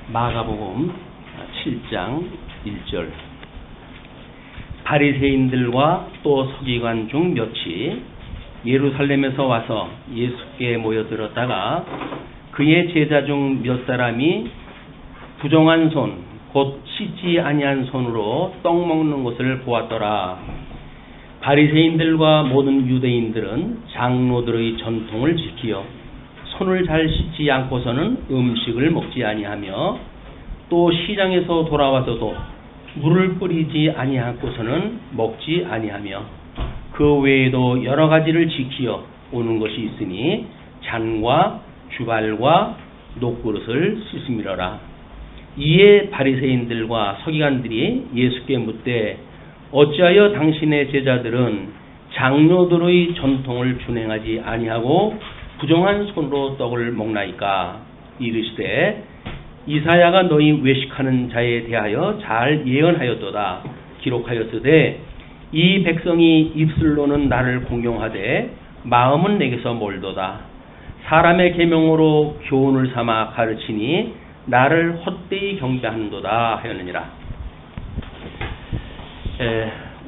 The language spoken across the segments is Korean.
마가복음 7장 1절. 바리새인들과 또 서기관 중 몇이 예루살렘에서 와서 예수께 모여들었다가 그의 제자 중 몇 사람이 부정한 손, 곧 씻지 아니한 손으로 떡 먹는 것을 보았더라. 바리새인들과 모든 유대인들은 장로들의 전통을 지키어 손을 잘 씻지 않고서는 음식을 먹지 아니하며 또 시장에서 돌아와서도 물을 뿌리지 아니하고서는 먹지 아니하며 그 외에도 여러 가지를 지키어 오는 것이 있으니 잔과 주발과 녹그릇을 씻음이러라. 이에 바리새인들과 서기관들이 예수께 묻되 어찌하여 당신의 제자들은 장로들의 전통을 준행하지 아니하고 부정한 손으로 떡을 먹나이까? 이르시되 이사야가 너희 외식하는 자에 대하여 잘 예언하였도다. 기록하였으되 이 백성이 입술로는 나를 공경하되 마음은 내게서 멀도다. 사람의 계명으로 교훈을 삼아 가르치니 나를 헛되이 경배하는도다 하였느니라.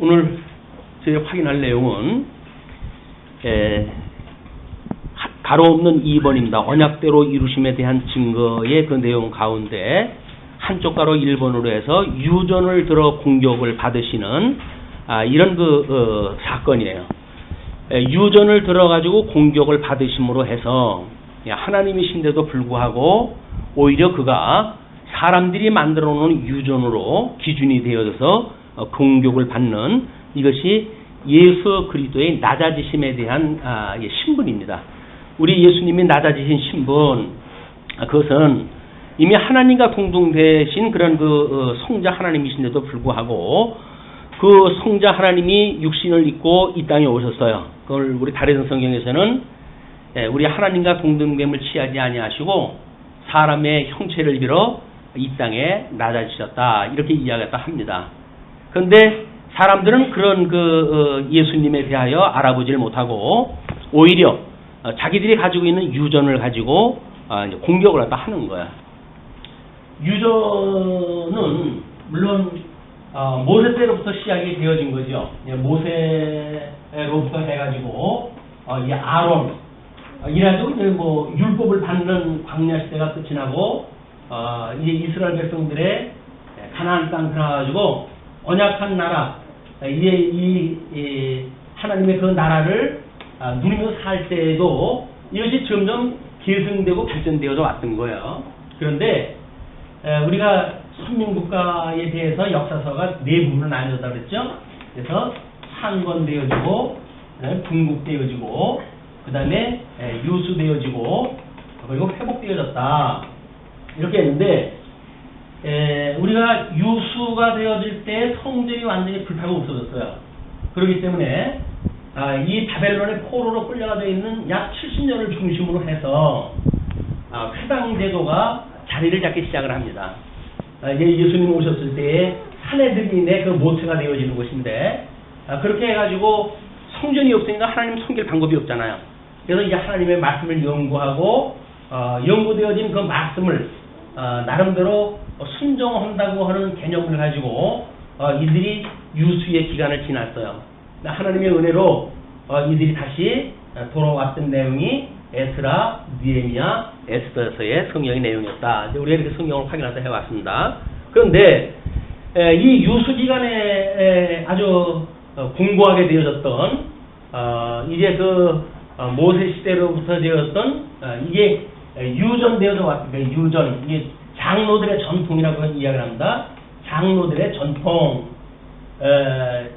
오늘 저희 확인할 내용은 가로 없는 2번입니다. 언약대로 이루심에 대한 증거의 그 내용 가운데 한쪽 가로 1번으로 해서 유전을 들어 공격을 받으시는 이런 사건이에요. 유전을 들어가지고 공격을 받으심으로 해서 하나님이신데도 불구하고 오히려 그가 사람들이 만들어 놓은 유전으로 기준이 되어져서 공격을 받는 이것이 예수 그리스도의 낮아지심에 대한 신분입니다. 우리 예수님이 낮아지신 신분, 그것은 이미 하나님과 공동되신 그런 성자 하나님이신데도 불구하고 그 성자 하나님이 육신을 입고 이 땅에 오셨어요. 그걸 우리 다른 성경에서는 우리 하나님과 공동됨을 취하지 아니하시고 사람의 형체를 빌어 이 땅에 낮아지셨다. 이렇게 이야기했다 합니다. 그런데 사람들은 그런 예수님에 대하여 알아보지를 못하고 오히려 자기들이 가지고 있는 유전을 가지고 이제 공격을 갖다 하는 거야. 유전은 물론 모세 때로부터 시작이 되어진 거죠. 모세로부터 해가지고 이 아론 이래가지고 이제 율법을 받는 광야 시대가 끝이 나고 이제 이스라엘 백성들의 가나안 땅 들어가가지고 언약한 나라 이 하나님의 그 나라를 누리며 살 때에도 이것이 점점 계승되고 발전되어져 왔던 거예요. 그런데 우리가 선민국가에 대해서 역사서가 네 부분으로 나뉘었다 그랬죠. 그래서 창건되어지고 분국되어지고 그 다음에 유수되어지고 그리고 회복되어졌다 이렇게 했는데 우리가 유수가 되어질 때 성전이 완전히 불타고 없어졌어요. 그렇기 때문에 이 바벨론의 포로로 끌려가져 있는 약 70년을 중심으로 해서 회당 제도가 자리를 잡기 시작을 합니다. 이제 예수님 오셨을 때에 사내들인의 그 모체가 되어지는 것인데 그렇게 해가지고 성전이 없으니까 하나님 섬길 방법이 없잖아요. 그래서 이제 하나님의 말씀을 연구하고 연구되어진 그 말씀을 나름대로 순종한다고 하는 개념을 가지고 이들이 유수의 기간을 지났어요. 하나님의 은혜로 이들이 다시 돌아왔던 내용이 에스라, 느헤미야, 에스더서의 성경의 내용이었다. 우리가 이렇게 성경을 확인해서 해왔습니다. 그런데 이 유수 기간에 아주 공고하게 되어졌던 이제 모세 시대로부터 되었던 이게 유전되어져 왔습니다. 유전 이게 장로들의 전통이라고 이야기를 합니다. 장로들의 전통,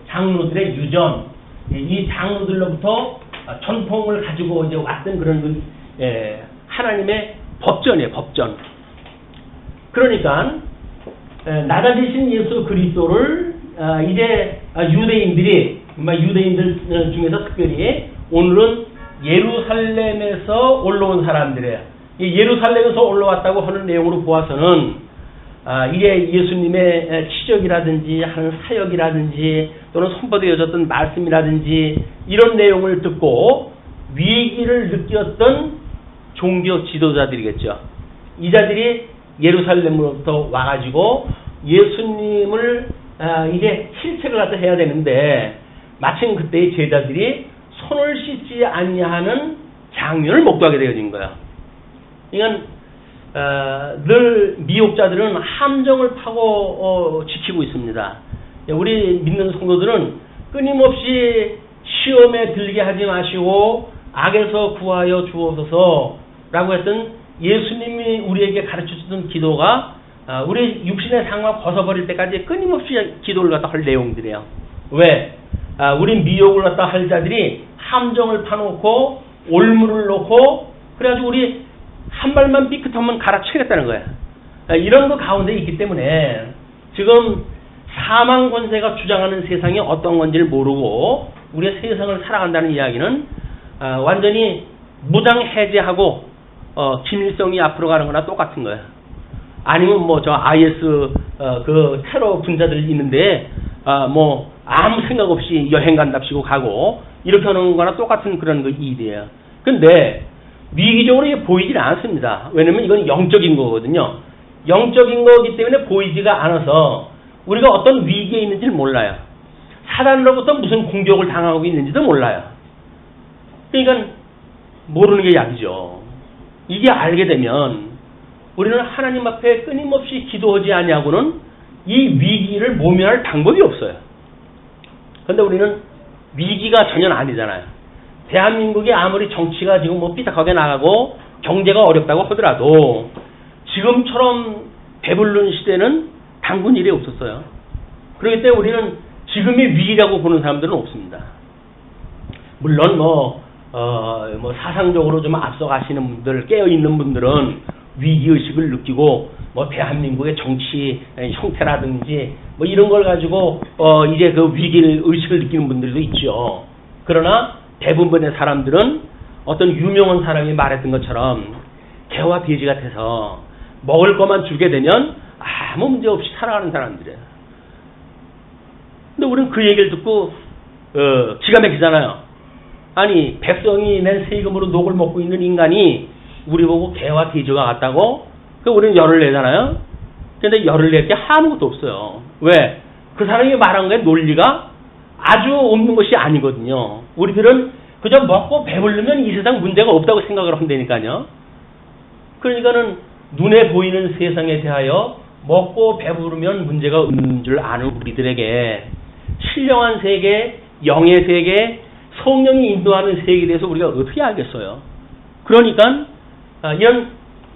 장로들의 유전, 이 장로들로부터 전통을 가지고 이제 왔던 그런 하나님의 법전이에요, 법전. 그러니까 낮아지신 예수 그리스도를 이제 유대인들 중에서 특별히 오늘은 예루살렘에서 올라온 사람들이에요. 예루살렘에서 올라왔다고 하는 내용으로 보아서는 이게 예수님의 치적이라든지 하는 사역이라든지 또는 선포되어졌던 말씀이라든지 이런 내용을 듣고 위기를 느꼈던 종교 지도자들이겠죠. 이 자들이 예루살렘으로부터 와가지고 예수님을 이제 실책을 갖다 해야 되는데 마침 그때의 제자들이 손을 씻지 아니하는 장면을 목도하게 되어진 거야. 그러니까 늘 미혹자들은 함정을 파고 지키고 있습니다. 우리 믿는 성도들은 끊임없이 시험에 들게 하지 마시고 악에서 구하여 주옵소서라고 했던 예수님이 우리에게 가르쳐주던 기도가 우리 육신의 상황 벗어버릴 때까지 끊임없이 기도를 갖다 할 내용들이에요. 왜? 우리 미혹을 갖다 할 자들이 함정을 파놓고 올무를 놓고 그래가지고 우리 한 발만 삐끗하면 갈아치겠다는 거야. 이런 거 가운데 있기 때문에 지금 사망 권세가 주장하는 세상이 어떤 건지를 모르고 우리가 세상을 살아간다는 이야기는 완전히 무장 해제하고 김일성이 앞으로 가는 거나 똑같은 거야. 아니면 뭐 저 IS 그 테러 분자들 있는데 뭐 아무 생각 없이 여행 간답시고 가고 이렇게 하는 거나 똑같은 그런 거 일이에요. 근데 위기적으로 이게 보이질 않습니다. 왜냐면 이건 영적인 거거든요. 영적인 거기 때문에 보이지가 않아서 우리가 어떤 위기에 있는지를 몰라요. 사단으로부터 무슨 공격을 당하고 있는지도 몰라요. 그러니까 모르는 게 약이죠. 이게 알게 되면 우리는 하나님 앞에 끊임없이 기도하지 아니하고는 이 위기를 모면할 방법이 없어요. 그런데 우리는 위기가 전혀 아니잖아요. 대한민국이 아무리 정치가 지금 뭐 삐딱하게 나가고 경제가 어렵다고 하더라도 지금처럼 배부른 시대는 단군 일이 없었어요. 그렇기 때문에 우리는 지금의 위기라고 보는 사람들은 없습니다. 물론 뭐 사상적으로 좀 앞서가시는 분들, 깨어있는 분들은 위기의식을 느끼고 뭐 대한민국의 정치 형태라든지 뭐 이런 걸 가지고 이제 그 위기의식을 느끼는 분들도 있죠. 그러나 대부분의 사람들은 어떤 유명한 사람이 말했던 것처럼 개와 돼지 같아서 먹을 것만 주게 되면 아무 문제 없이 살아가는 사람들이에요. 근데 우리는 그 얘기를 듣고 기가 막히잖아요. 아니 백성이 낸 세금으로 녹을 먹고 있는 인간이 우리 보고 개와 돼지가 같다고? 그 우리는 열을 내잖아요. 근데 열을 낼 게 아무것도 없어요. 왜? 그 사람이 말한 거에 논리가 아주 없는 것이 아니거든요. 우리들은 그저 먹고 배부르면 이 세상 문제가 없다고 생각을 한다니까요. 그러니까는 눈에 보이는 세상에 대하여 먹고 배부르면 문제가 없는 줄 아는 우리들에게 신령한 세계, 영의 세계, 성령이 인도하는 세계에 대해서 우리가 어떻게 알겠어요? 그러니까 이런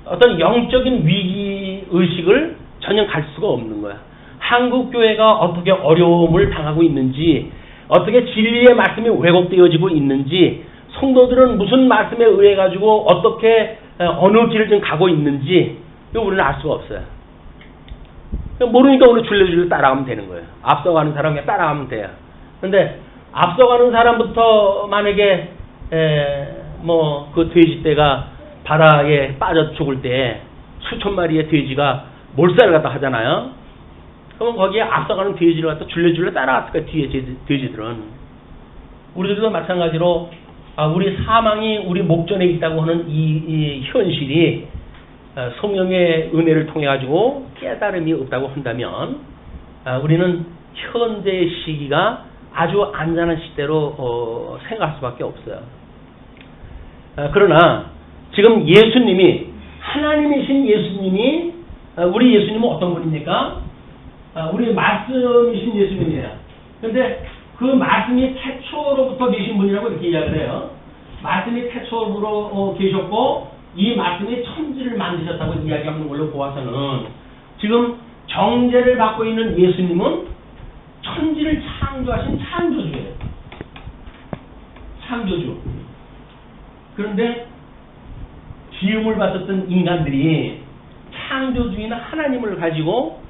어떤 영적인 위기의식을 전혀 갈 수가 없는 거야. 한국교회가 어떻게 어려움을 당하고 있는지, 어떻게 진리의 말씀이 왜곡되어지고 있는지, 성도들은 무슨 말씀에 의해 가지고 어떻게 어느 길을 좀 가고 있는지 이거 우리는 알 수가 없어요. 모르니까 우리 줄레줄레 따라가면 되는 거예요. 앞서가는 사람이 따라가면 돼요. 근데 앞서가는 사람부터 만약에 뭐 그 돼지떼가 바다에 빠져 죽을 때 수천 마리의 돼지가 몰살을 갖다 하잖아요. 그러면 거기에 앞서가는 돼지를 갖다 줄레줄레 따라갔을 거예요. 뒤에 돼지들은. 우리들도 마찬가지로 우리 사망이 우리 목전에 있다고 하는 이 현실이 성령의 은혜를 통해 가지고 깨달음이 없다고 한다면 우리는 현재의 시기가 아주 안전한 시대로 생각할 수밖에 없어요. 그러나 지금 예수님이 하나님이신 예수님이 우리 예수님은 어떤 분입니까? 우리 말씀이신 예수님이에요. 그런데 그 말씀이 태초로부터 계신 분이라고 이렇게 이야기를 해요. 말씀이 태초로 계셨고 이 말씀이 천지를 만드셨다고 이야기하는 걸로 보아서는 지금 정죄를 받고 있는 예수님은 천지를 창조하신 창조주예요. 창조주. 그런데 지음을 받았던 인간들이 창조주인 하나님을 가지고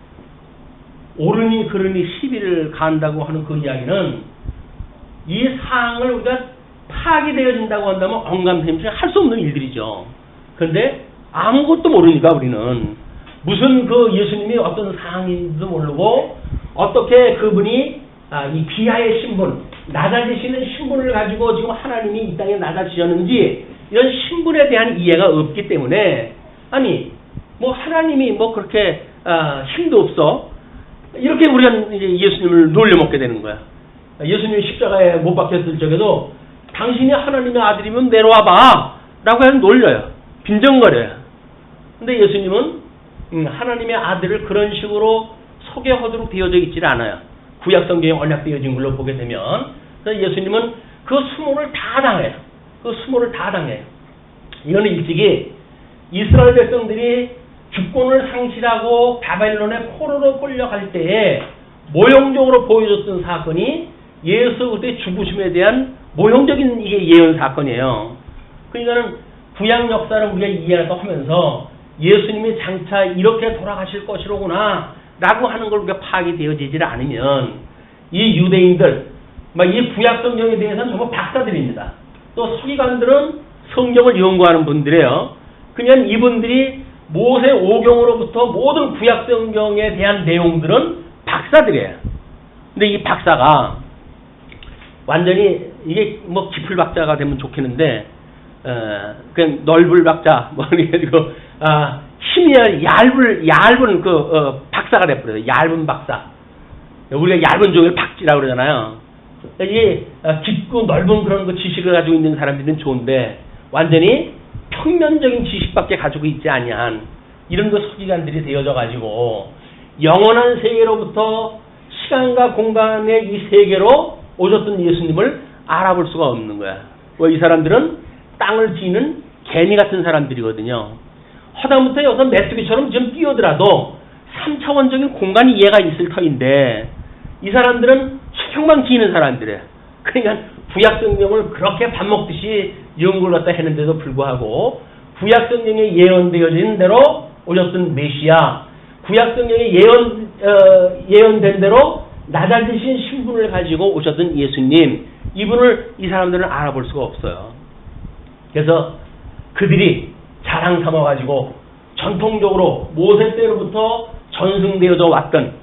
옳으니 그르니 시비를 간다고 하는 그 이야기는 이 상을 우리가 파괴되어진다고 한다면 언감생심에 할 수 없는 일들이죠. 그런데 아무것도 모르니까 우리는 무슨 그 예수님이 어떤 상인지도 모르고 어떻게 그분이 이 비하의 신분, 낮아지시는 신분을 가지고 지금 하나님이 이 땅에 낮아지셨는지 이런 신분에 대한 이해가 없기 때문에 아니 뭐 하나님이 뭐 그렇게 힘도 없어. 이렇게 우리가 이제 예수님을 놀려먹게 되는 거야. 예수님이 십자가에 못 박혔을 적에도 당신이 하나님의 아들이면 내려와봐 라고 해서 놀려요. 빈정거려요. 근데 예수님은 하나님의 아들을 그런 식으로 소개하도록 되어져 있질 않아요. 구약성경에 언약되어진 걸로 보게 되면. 그래서 예수님은 그 수모를 다 당해요. 그 수모를 다 당해요. 이거는 일찍이 이스라엘 백성들이 주권을 상실하고 바벨론의 포로로 끌려갈 때에 모형적으로 보여줬던 사건이 예수 그리스도의 죽으심에 대한 모형적인 이게 예언 사건이에요. 그러니까는 구약 역사를 우리가 이해하다 하면서 예수님이 장차 이렇게 돌아가실 것이로구나 라고 하는 걸 우리가 파악이 되어지질 않으면 이 유대인들, 이 구약 성경에 대해서는 정말 박사들입니다. 또 서기관들은 성경을 연구하는 분들이에요. 그냥 이분들이 모세 오경으로부터 모든 구약 성경에 대한 내용들은 박사들이에요. 근데 이 박사가 완전히 이게 뭐 깊을 박자가 되면 좋겠는데 그냥 넓을 박자 뭐 그래가지고 힘이 얇은 박사가 돼버려요. 얇은 박사. 우리가 얇은 종이를 박지라고 그러잖아요. 이게 깊고 넓은 그런 그 지식을 가지고 있는 사람들은 좋은데 완전히 평면적인 지식밖에 가지고 있지 아니한 이런 그 서기관들이 되어져 가지고 영원한 세계로부터 시간과 공간의 이 세계로 오셨던 예수님을 알아볼 수가 없는 거야. 이 사람들은 땅을 지는 개미 같은 사람들이거든요. 허다부터 여기서 메뚜기처럼 좀 뛰어들어도 3차원적인 공간이 이해가 있을 터인데 이 사람들은 수평만 지는 사람들이에요. 그러니까 구약 성경을 그렇게 밥 먹듯이 연구를 갖다 했는데도 불구하고 구약 성경에 예언되어진 대로 오셨던 메시아, 구약 성경에 예언된 대로 낮아지신 신분을 가지고 오셨던 예수님, 이분을 이 사람들은 알아볼 수가 없어요. 그래서 그들이 자랑 삼아가지고 전통적으로 모세 때로부터 전승되어져 왔던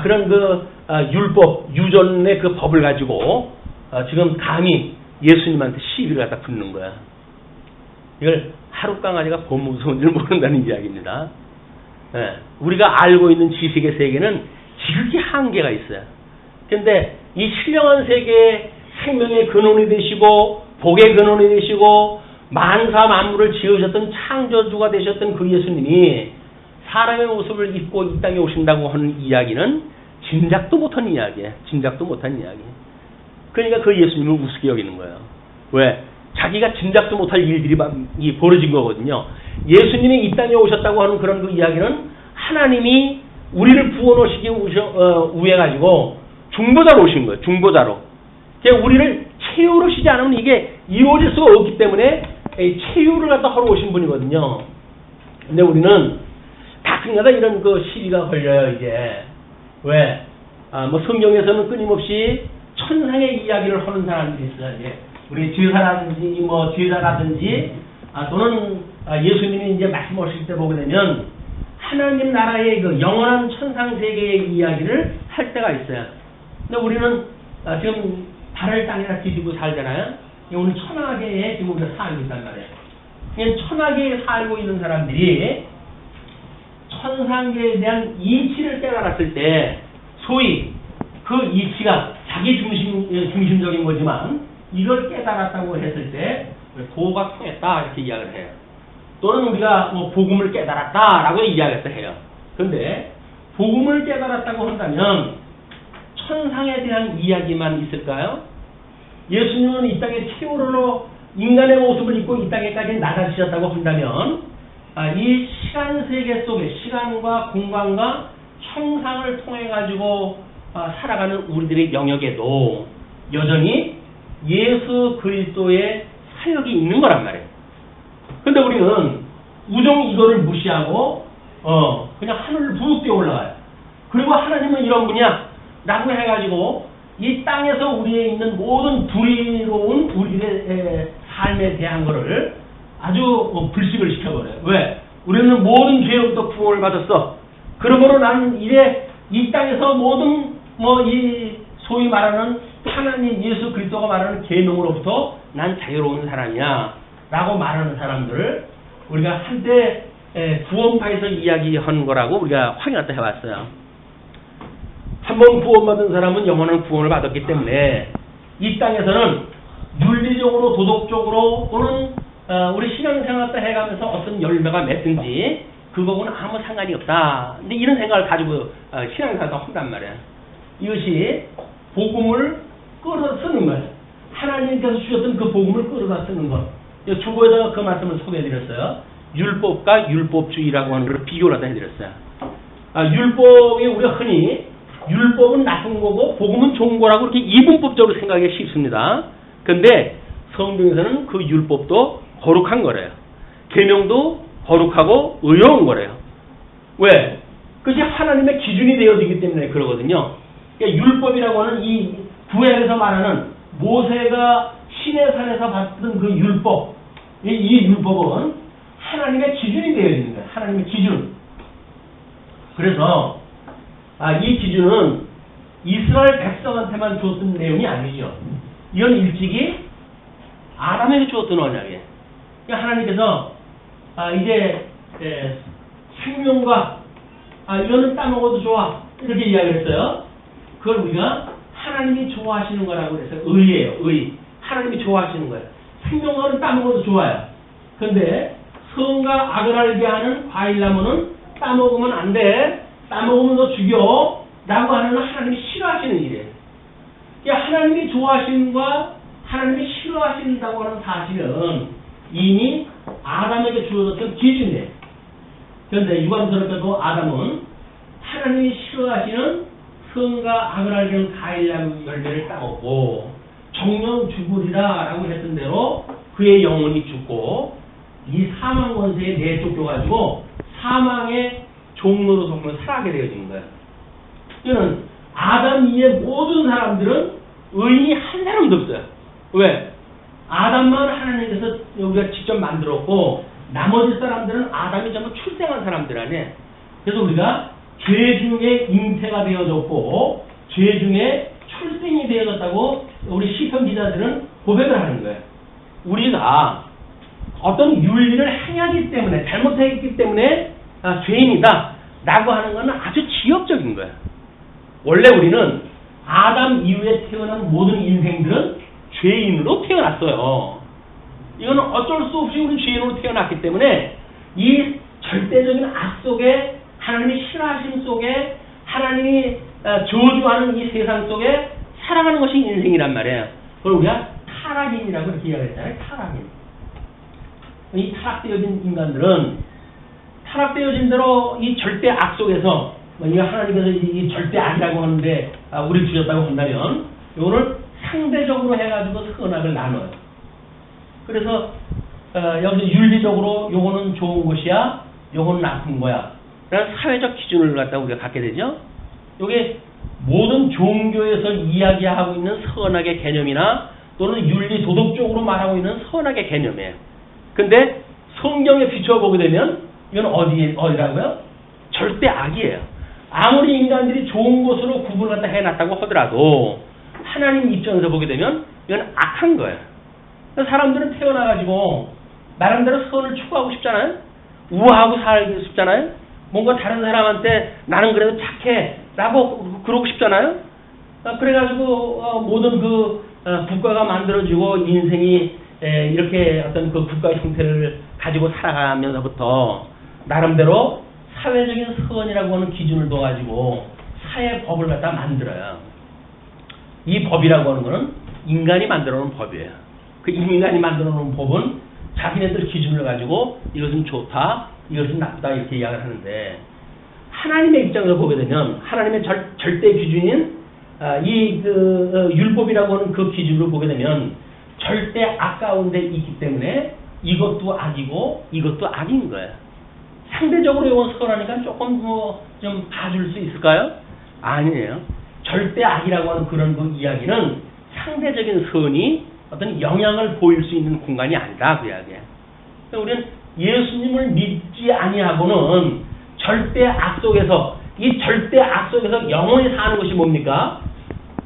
그런 율법, 유전의 그 법을 가지고 지금 감히 예수님한테 시비를 갖다 붙는 거야. 이걸 하루 강아지가 봄 무서운 줄 모른다는 이야기입니다. 우리가 알고 있는 지식의 세계는 지극히 한계가 있어요. 그런데 이 신령한 세계의 생명의 근원이 되시고 복의 근원이 되시고 만사 만물을 지으셨던 창조주가 되셨던 그 예수님이 사람의 모습을 입고 이 땅에 오신다고 하는 이야기는 짐작도 못한 이야기예요. 짐작도 못한 이야기. 그러니까 그 예수님을 우습게 여기는 거예요. 왜? 자기가 짐작도 못할 일들이 벌어진 거거든요. 예수님이 이 땅에 오셨다고 하는 그런 그 이야기는 하나님이 우리를 구원하시기 위해 가지고 중보자로 오신 거예요. 중보자로. 그러니까 우리를 채우시지 않으면 이게 이루어질 수가 없기 때문에 채유를 갖다 하러 오신 분이거든요. 근데 우리는 가끔가다 이런 그 시비가 걸려요, 이제. 왜? 성경에서는 끊임없이 천상의 이야기를 하는 사람들이 있어요. 이제. 우리 제사라든지, 또는 예수님이 이제 말씀하실 때 보게 되면 하나님 나라의 그 영원한 천상 세계의 이야기를 할 때가 있어요. 근데 우리는 지금 달을 땅이나 뒤지고 살잖아요. 오늘 천하계에 지금 우리가 살고 있단 말이에요. 천하계에 살고 있는 사람들이 천상계에 대한 이치를 깨달았을 때 소위 그 이치가 자기 중심적인 거지만 이걸 깨달았다고 했을 때 도가 통했다 이렇게 이야기를 해요. 또는 우리가 복음을 깨달았다라고 이야기했다 해요. 그런데 복음을 깨달았다고 한다면 천상에 대한 이야기만 있을까요? 예수님은 이 땅에 최후로 인간의 모습을 입고 이 땅에까지 나가주셨다고 한다면 이 시간 세계 속에 시간과 공간과 형상을 통해 가지고 살아가는 우리들의 영역에도 여전히 예수 그리스도의 사역이 있는 거란 말이에요. 근데 우리는 우정 이거를 무시하고 그냥 하늘을 부욱 뛰어 올라가요. 그리고 하나님은 이런 분이야 라고 해가지고 이 땅에서 우리에 있는 모든 불의로운 우리의 삶에 대한 거를 아주 불식을 시켜버려요. 왜? 우리는 모든 죄로부터 구원을 받았어. 그러므로 나는 이래 이 땅에서 모든 이 소위 말하는 하나님 예수 그리스도가 말하는 계명으로부터 난 자유로운 사람이야 라고 말하는 사람들을 우리가 한때 구원파에서 이야기한 거라고 우리가 확인을 해봤어요. 한번 구원받은 사람은 영원한 구원을 받았기 때문에 이 땅에서는 윤리적으로 도덕적으로 또는 우리 신앙생활 때 해가면서 어떤 열매가 맺든지 그거하고는 아무 상관이 없다. 근데 이런 생각을 가지고 신앙생활을 한단 말이에요. 이것이 복음을 끌어다 쓰는 거예요. 하나님께서 주셨던 그 복음을 끌어다 쓰는 것. 주보에다가 그 말씀을 소개해드렸어요. 율법과 율법주의라고 하는 걸 비교를 하다 해드렸어요. 율법이 우리가 흔히 율법은 나쁜 거고 복음은 좋은 거라고 이렇게 이분법적으로 생각하기 쉽습니다. 근데 성경에서는 그 율법도 거룩한 거래요. 계명도 거룩하고 의로운 거래요. 왜? 그것이 하나님의 기준이 되어지기 때문에 그러거든요. 그러니까 율법이라고 하는 이 구약에서 말하는 모세가 시내산에서 받던 그 율법, 이 율법은 하나님의 기준이 되어지는 거예요. 하나님의 기준. 그래서 이 기준은 이스라엘 백성한테만 줬던 내용이 아니죠. 이건 일찍이 아담에게 주었던 언약이에요. 그러니까 하나님께서 이제 생명과 이거는 따먹어도 좋아 이렇게 이야기를 했어요. 그걸 우리가 하나님이 좋아하시는 거라고 그래서 의예요. 의. 하나님이 좋아하시는 거예요. 생명과는 따먹어도 좋아요. 그런데 선과 악을 알게 하는 과일나무는 따먹으면 안 돼. 따먹으면 너 죽여. 라고 하는 하나님이 싫어하시는 일이에요. 그러니까 하나님이 좋아하시는과 하나님이 싫어하신다고 하는 사실은 이미 아담에게 주어졌던 기준이에요. 그런데 유관스럽게도 아담은 하나님이 싫어하시는 선과 악을 알게 하는 과일나무 열매를 따먹고 정령 죽으리라 라고 했던 대로 그의 영혼이 죽고 이 사망 권세에 내쫓겨가지고 사망의 종로로 정말 살아가게 되어진 거예요. 이거는 아담 이외의 모든 사람들은 의인이 한 사람도 없어요. 왜? 아담만 하나님께서 우리가 직접 만들었고 나머지 사람들은 아담이 전부 출생한 사람들 아니에요. 그래서 우리가 죄 중에 잉태가 되어졌고 죄 중에 출생이 되어졌다고 우리 시편 기자들은 고백을 하는 거예요. 우리가 어떤 윤리를 행하기 때문에 잘못했기 때문에 죄인이다 라고 하는 것은 아주 지역적인 거예요. 원래 우리는 아담 이후에 태어난 모든 인생들은 죄인으로 태어났어요. 이거는 어쩔 수 없이 우리 죄인으로 태어났기 때문에 이 절대적인 악 속에 하나님이 싫어하심 속에 하나님이 저주하는 이 세상 속에 살아가는 것이 인생이란 말이에요. 그걸 우리가 타락인이라고 이렇게 이야기했잖아요. 타락인. 이 타락되어진 인간들은 타락되어진 대로 이 절대 악 속에서 하나님께서 이 절대 악이라고 하는데 우리 주셨다고 한다면 이거를 상대적으로 해가지고 선악을 나눠요. 그래서 여기서 윤리적으로 요거는 좋은 것이야, 요거는 나쁜 거야. 그런 사회적 기준을 갖다 우리가 갖게 되죠. 요게 모든 종교에서 이야기하고 있는 선악의 개념이나 또는 윤리 도덕적으로 말하고 있는 선악의 개념이에요. 근데 성경에 비춰보게 되면 이건 어디라고요? 절대 악이에요. 아무리 인간들이 좋은 것으로 구분을 갖다 해놨다고 하더라도 하나님 입장에서 보게 되면 이건 악한 거예요. 사람들은 태어나가지고 나름대로 선을 추구하고 싶잖아요. 우아하고 살고 싶잖아요. 뭔가 다른 사람한테 나는 그래도 착해 라고 그러고 싶잖아요. 그래가지고 모든 그 국가가 만들어지고 인생이 이렇게 어떤 그 국가의 형태를 가지고 살아가면서부터 나름대로 사회적인 선이라고 하는 기준을 둬가지고 사회 법을 갖다 만들어요. 이 법이라고 하는 거는 인간이 만들어 놓은 법이에요. 그 인간이 만들어 놓은 법은 자기네들 기준을 가지고 이것은 좋다, 이것은 나쁘다 이렇게 이야기를 하는데 하나님의 입장에서 보게 되면 하나님의 절대 기준인 율법이라고 하는 그 기준으로 보게 되면 절대 악 가운데 있기 때문에 이것도 악이고 이것도 악인 거예요. 상대적으로 이건 선하니까 조금 좀 봐줄 수 있을까요? 아니에요. 절대 악이라고 하는 그런 그 이야기는 상대적인 선이 어떤 영향을 보일 수 있는 공간이 아니다 그 이야기예요. 우리는 예수님을 믿지 아니하고는 절대 악 속에서 이 절대 악 속에서 영원히 사는 것이 뭡니까?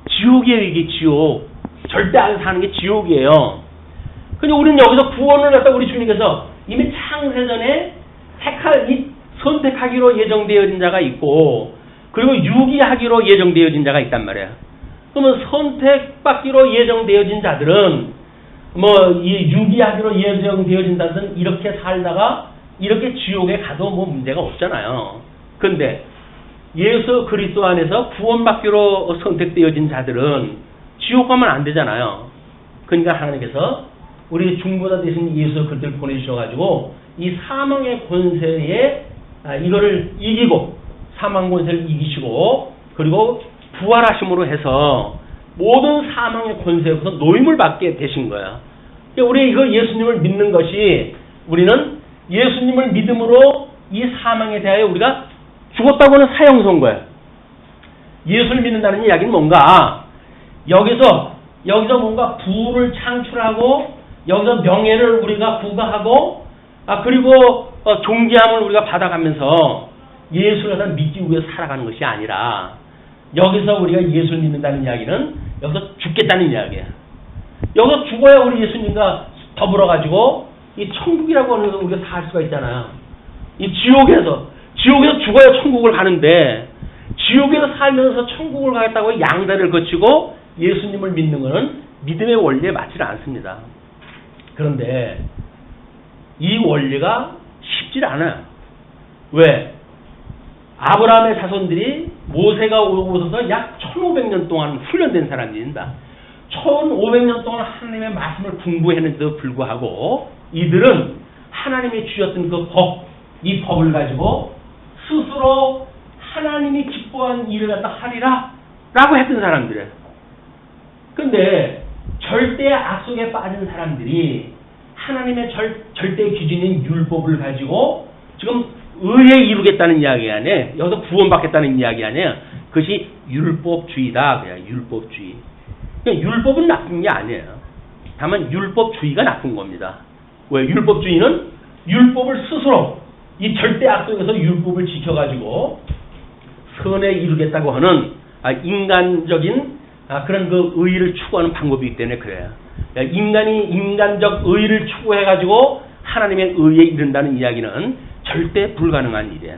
지옥이에요. 이게 지옥. 절대 악에 사는 게 지옥이에요. 근데 우리는 여기서 구원을 갖다 우리 주님께서 이미 창세전에 선택하기로 예정되어진 자가 있고, 그리고 유기하기로 예정되어진 자가 있단 말이에요. 그러면 선택받기로 예정되어진 자들은 이 유기하기로 예정되어진 자들은 이렇게 살다가 이렇게 지옥에 가도 문제가 없잖아요. 근데 예수 그리스도 안에서 구원받기로 선택되어진 자들은 지옥 가면 안 되잖아요. 그러니까 하나님께서 우리 중보자 되신 예수 그리스도를 보내주셔가지고 이 사망의 권세에 이거를 이기고, 사망 권세를 이기시고, 그리고 부활하심으로 해서 모든 사망의 권세에서 노임을 받게 되신 거야. 우리 이거 예수님을 믿는 것이, 우리는 예수님을 믿음으로 이 사망에 대하여 우리가 죽었다고는 사형선 거예요. 예수를 믿는다는 이야기는 뭔가, 여기서 뭔가 부를 창출하고, 여기서 명예를 우리가 부과하고, 그리고 존귀함을 우리가 받아가면서 예수를 믿기 위해서 살아가는 것이 아니라, 여기서 우리가 예수를 믿는다는 이야기는 여기서 죽겠다는 이야기예요. 여기서 죽어야 우리 예수님과 더불어가지고 이 천국이라고 하는 것을 우리가 살 수가 있잖아요. 이 지옥에서 죽어야 천국을 가는데, 지옥에서 살면서 천국을 가겠다고 양다리를 거치고 예수님을 믿는 것은 믿음의 원리에 맞지 않습니다. 그런데 이 원리가 쉽지 않아요. 왜? 아브라함의 자손들이 모세가 오고서서 약 1500년 동안 훈련된 사람들입니다. 1500년 동안 하나님의 말씀을 공부했는데도 불구하고 이들은 하나님이 주셨던 그 법, 이 법을 가지고 스스로 하나님이 기뻐한 일을 갖다 하리라 라고 했던 사람들이에요. 근데 절대 악속에 빠진 사람들이 하나님의 절대 기준인 율법을 가지고 지금 의에 이루겠다는 이야기 아니에요. 여기서 구원받겠다는 이야기 아니에요. 그것이 율법주의다. 그냥 율법주의. 그러니까 율법은 나쁜 게 아니에요. 다만 율법주의가 나쁜 겁니다. 왜? 율법주의는 율법을 스스로 이 절대 악속에서 율법을 지켜가지고 선에 이루겠다고 하는 인간적인 그런 그 의의를 추구하는 방법이기 때문에 그래요. 인간이 인간적 의의를 추구해가지고 하나님의 의에 이른다는 이야기는 절대 불가능한 일이에요.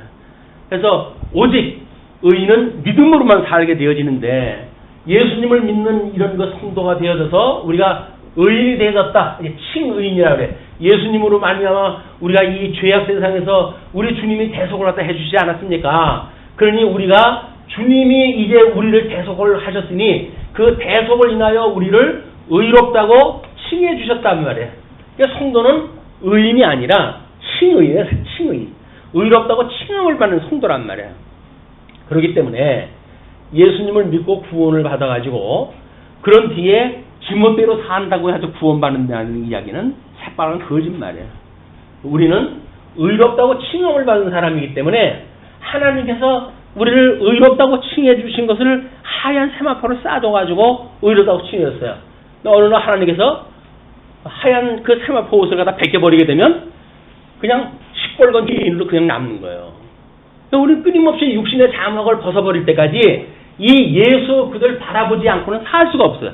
그래서 오직 의인은 믿음으로만 살게 되어지는데, 예수님을 믿는 이런 그 성도가 되어져서 우리가 의인이 되어졌다. 칭의인이라 그래. 예수님으로 말미암아 우리가 이 죄악 세상에서 우리 주님이 대속을 갖다 해주시지 않았습니까? 그러니 우리가 주님이 이제 우리를 대속을 하셨으니 그 대속을 인하여 우리를 의롭다고 칭해 주셨단 말이에요. 그러니까 성도는 의인이 아니라 칭의예요. 칭의. 의롭다고 칭함을 받는 성도란 말이에요. 그렇기 때문에 예수님을 믿고 구원을 받아가지고 그런 뒤에 지멋대로 산다고 해서 구원받는다는 이야기는 새빨간 거짓말이에요. 우리는 의롭다고 칭함을 받은 사람이기 때문에 하나님께서 우리를 의롭다고 칭해 주신 것을 하얀 세마포를 싸줘가지고 의롭다고 칭해줬어요. 어느 날 하나님께서 하얀 그 세마포 옷을 갖다 벗겨버리게 되면 그냥 시뻘건 죄인으로 그냥 남는 거예요. 우리는 끊임없이 육신의 장막을 벗어버릴 때까지 이 예수 그들 바라보지 않고는 살 수가 없어요.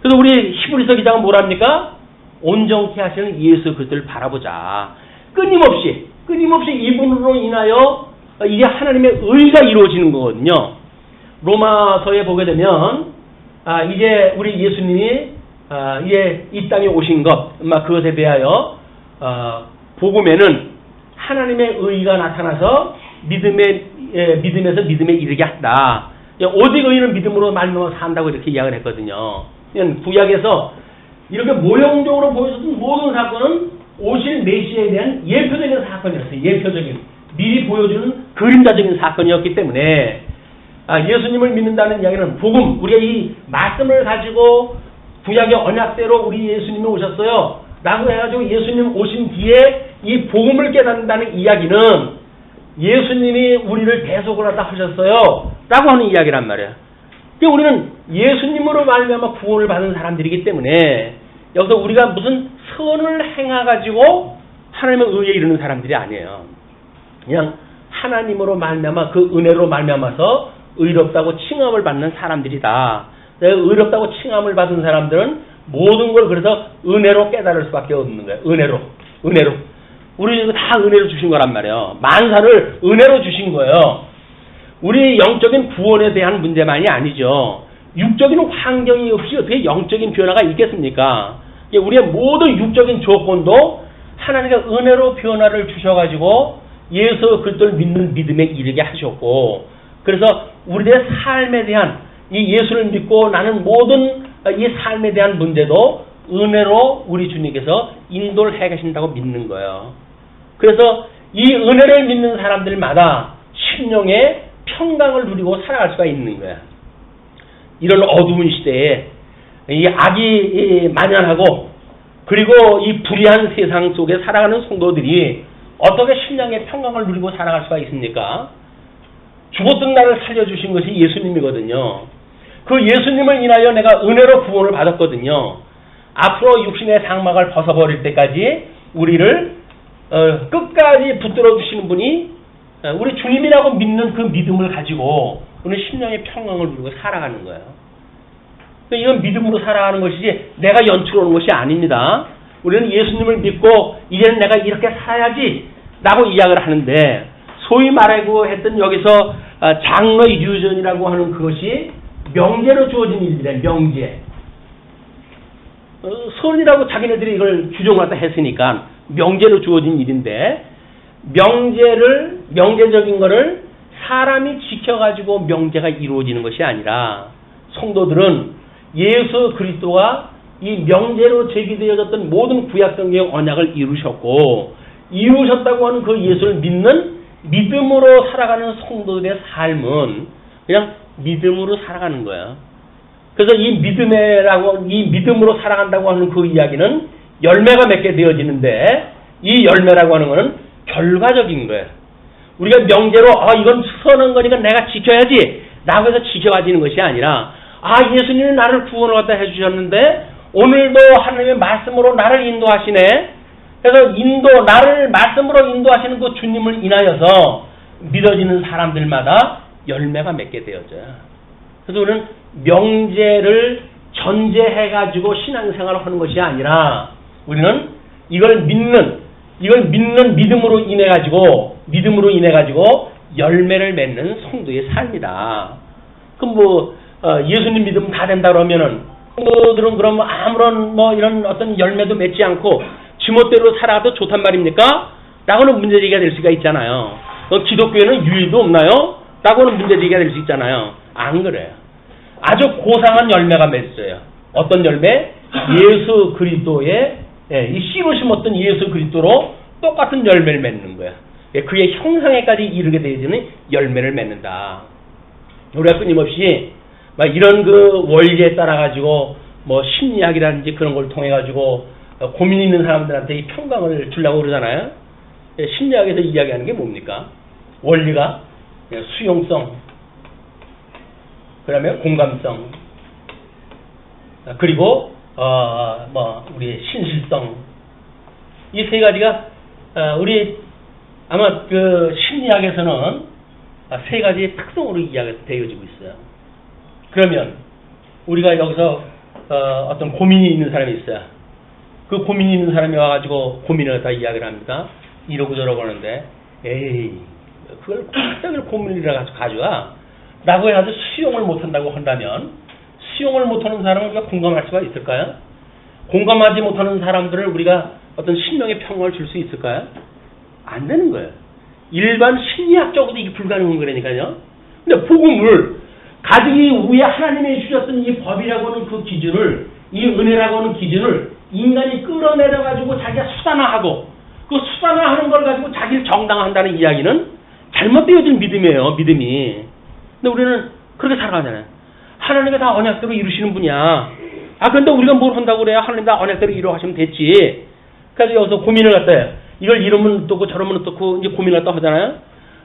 그래서 우리 히브리서 기자가 뭐랍니까? 온전케 하시는 예수 그들 바라보자. 끊임없이 이분으로 인하여 이게 하나님의 의가 이루어지는 거거든요. 로마서에 보게 되면 이제 우리 예수님이 이제 이 땅에 오신 것, 그것에 대하여 복음에는 하나님의 의가 나타나서 믿음에서 믿음에 이르게 한다. 오직 의인은 믿음으로 말미암아 산다고 이렇게 이야기를 했거든요. 구약에서 이렇게 모형적으로 보여줬던 모든 사건은 오실 메시아에 대한 예표적인 사건이었어요. 예표적인, 미리 보여주는 그림자적인 사건이었기 때문에 예수님을 믿는다는 이야기는 복음, 우리가 이 말씀을 가지고 구약의 언약대로 우리 예수님이 오셨어요 라고 해가지고 예수님 오신 뒤에 이 복음을 깨닫는다는 이야기는 예수님이 우리를 대속을 하다 하셨어요 라고 하는 이야기란 말이에요. 그러니까 우리는 예수님으로 말미암아 구원을 받은 사람들이기 때문에 여기서 우리가 무슨 선을 행해가지고 하나님의 의에 이르는 사람들이 아니에요. 그냥 하나님으로 말미암아 그 은혜로 말미암아서 의롭다고 칭함을 받는 사람들이다. 의롭다고 칭함을 받은 사람들은 모든 걸 그래서 은혜로 깨달을 수밖에 없는 거예요. 은혜로. 우리 다 은혜로 주신 거란 말이에요. 만사를 은혜로 주신 거예요. 우리 영적인 구원에 대한 문제만이 아니죠. 육적인 환경이 없이 어떻게 영적인 변화가 있겠습니까? 우리의 모든 육적인 조건도 하나님께서 은혜로 변화를 주셔가지고 예수 그리스도를 믿는 믿음에 이르게 하셨고, 그래서 우리의 삶에 대한 이 예수를 믿고 나는 모든 이 삶에 대한 문제도 은혜로 우리 주님께서 인도를 해 가신다고 믿는 거예요. 그래서 이 은혜를 믿는 사람들마다 심령의 평강을 누리고 살아갈 수가 있는 거야. 이런 어두운 시대에 이 악이 만연하고 그리고 이 불의한 세상 속에 살아가는 성도들이 어떻게 심령의 평강을 누리고 살아갈 수가 있습니까? 죽었던 나를 살려주신 것이 예수님이거든요. 그 예수님을 인하여 내가 은혜로 구원을 받았거든요. 앞으로 육신의 장막을 벗어버릴 때까지 우리를 끝까지 붙들어 주시는 분이 우리 주님이라고 믿는 그 믿음을 가지고 우리는 심령의 평강을 누리고 살아가는 거예요. 이건 믿음으로 살아가는 것이지 내가 연출하는 것이 아닙니다. 우리는 예수님을 믿고 이제는 내가 이렇게 살아야지 라고 이야기를 하는데, 소위 말하고 했던 여기서 장로 유전이라고 하는 그것이 명제로 주어진 일이래. 명제. 선이라고 자기네들이 이걸 규정을 갖다 했으니까 명제로 주어진 일인데, 명제적인 거를 사람이 지켜가지고 명제가 이루어지는 것이 아니라 성도들은 예수 그리스도가 이 명제로 제기되어졌던 모든 구약성경 언약을 이루셨다고 하는 그 예수를 믿는 믿음으로 살아가는 성도들의 삶은 그냥 믿음으로 살아가는 거야. 그래서 이 믿음으로 살아간다고 하는 그 이야기는 열매가 맺게 되어지는데, 이 열매라고 하는 것은 결과적인 거예요. 우리가 명제로 이건 선한 거니까 내가 지켜야지 라고 해서 지켜가지는 것이 아니라, 예수님이 나를 구원을 갖다 해주셨는데 오늘도 하나님의 말씀으로 나를 인도하시네. 그래서 나를 말씀으로 인도하시는 그 주님을 인하여서 믿어지는 사람들마다 열매가 맺게 되어져요. 그래서 우리는 명제를 전제해가지고 신앙생활을 하는 것이 아니라, 우리는 이걸 믿는 믿음으로 인해가지고 열매를 맺는 성도의 삶이다. 그럼 예수님 믿으면 다 된다 그러면은 성도들은 그럼 아무런 이런 어떤 열매도 맺지 않고 지멋대로 살아도 좋단 말입니까? 라고는 문제제기가 될 수가 있잖아요. 기독교에는 유의도 없나요? 라고는 문제제기가 될 수 있잖아요. 안 그래요. 아주 고상한 열매가 맺어요. 어떤 열매? 예수 그리스도의 이 씨로 심었던 예수 그리스도로 똑같은 열매를 맺는 거야. 그의 형상에까지 이르게 되어지는 열매를 맺는다. 우리가 끊임없이 이런 그 원리에 따라 가지고 심리학이라든지 그런 걸 통해 가지고 고민 있는 사람들한테 이 평강을 주려고 그러잖아요. 심리학에서 이야기하는 게 뭡니까? 원리가 수용성, 그다음에 공감성, 그리고 우리 신실성, 이 세 가지가 우리 아마 그 심리학에서는 세 가지의 특성으로 이야기가 되어지고 있어요. 그러면 우리가 여기서 어떤 고민이 있는 사람이 있어요. 그 고민이 있는 사람이 와가지고 고민을 다 이야기를 합니다. 이러고 저러고 하는데, 에이, 그걸 꽉 고민이라 가져와 라고 해가지고 수용을 못한다고 한다면, 수용을 못하는 사람을 우리가 공감할 수가 있을까요? 공감하지 못하는 사람들을 우리가 어떤 심령의 평강을 줄 수 있을까요? 안 되는 거예요. 일반 심리학적으로도 이게 불가능한 거라니까요. 근데 복음을 가지기 위해 하나님이 주셨던 이 법이라고 하는 그 기준을, 이 은혜라고 하는 기준을 인간이 끌어내려가지고 자기가 수단화하고, 그 수단화하는 걸 가지고 자기를 정당화한다는 이야기는 잘못되어진 믿음이에요. 믿음이. 근데 우리는 그렇게 살아가잖아요. 하나님이 다 언약대로 이루시는 분이야. 근데 우리가 뭘 한다고 그래요? 하나님 다 언약대로 이루하시면 됐지. 그래서 여기서 고민을 갖다 해요. 이걸 이러면 어떻고 저러면 어떻고 이제 고민을 갖다 하잖아요.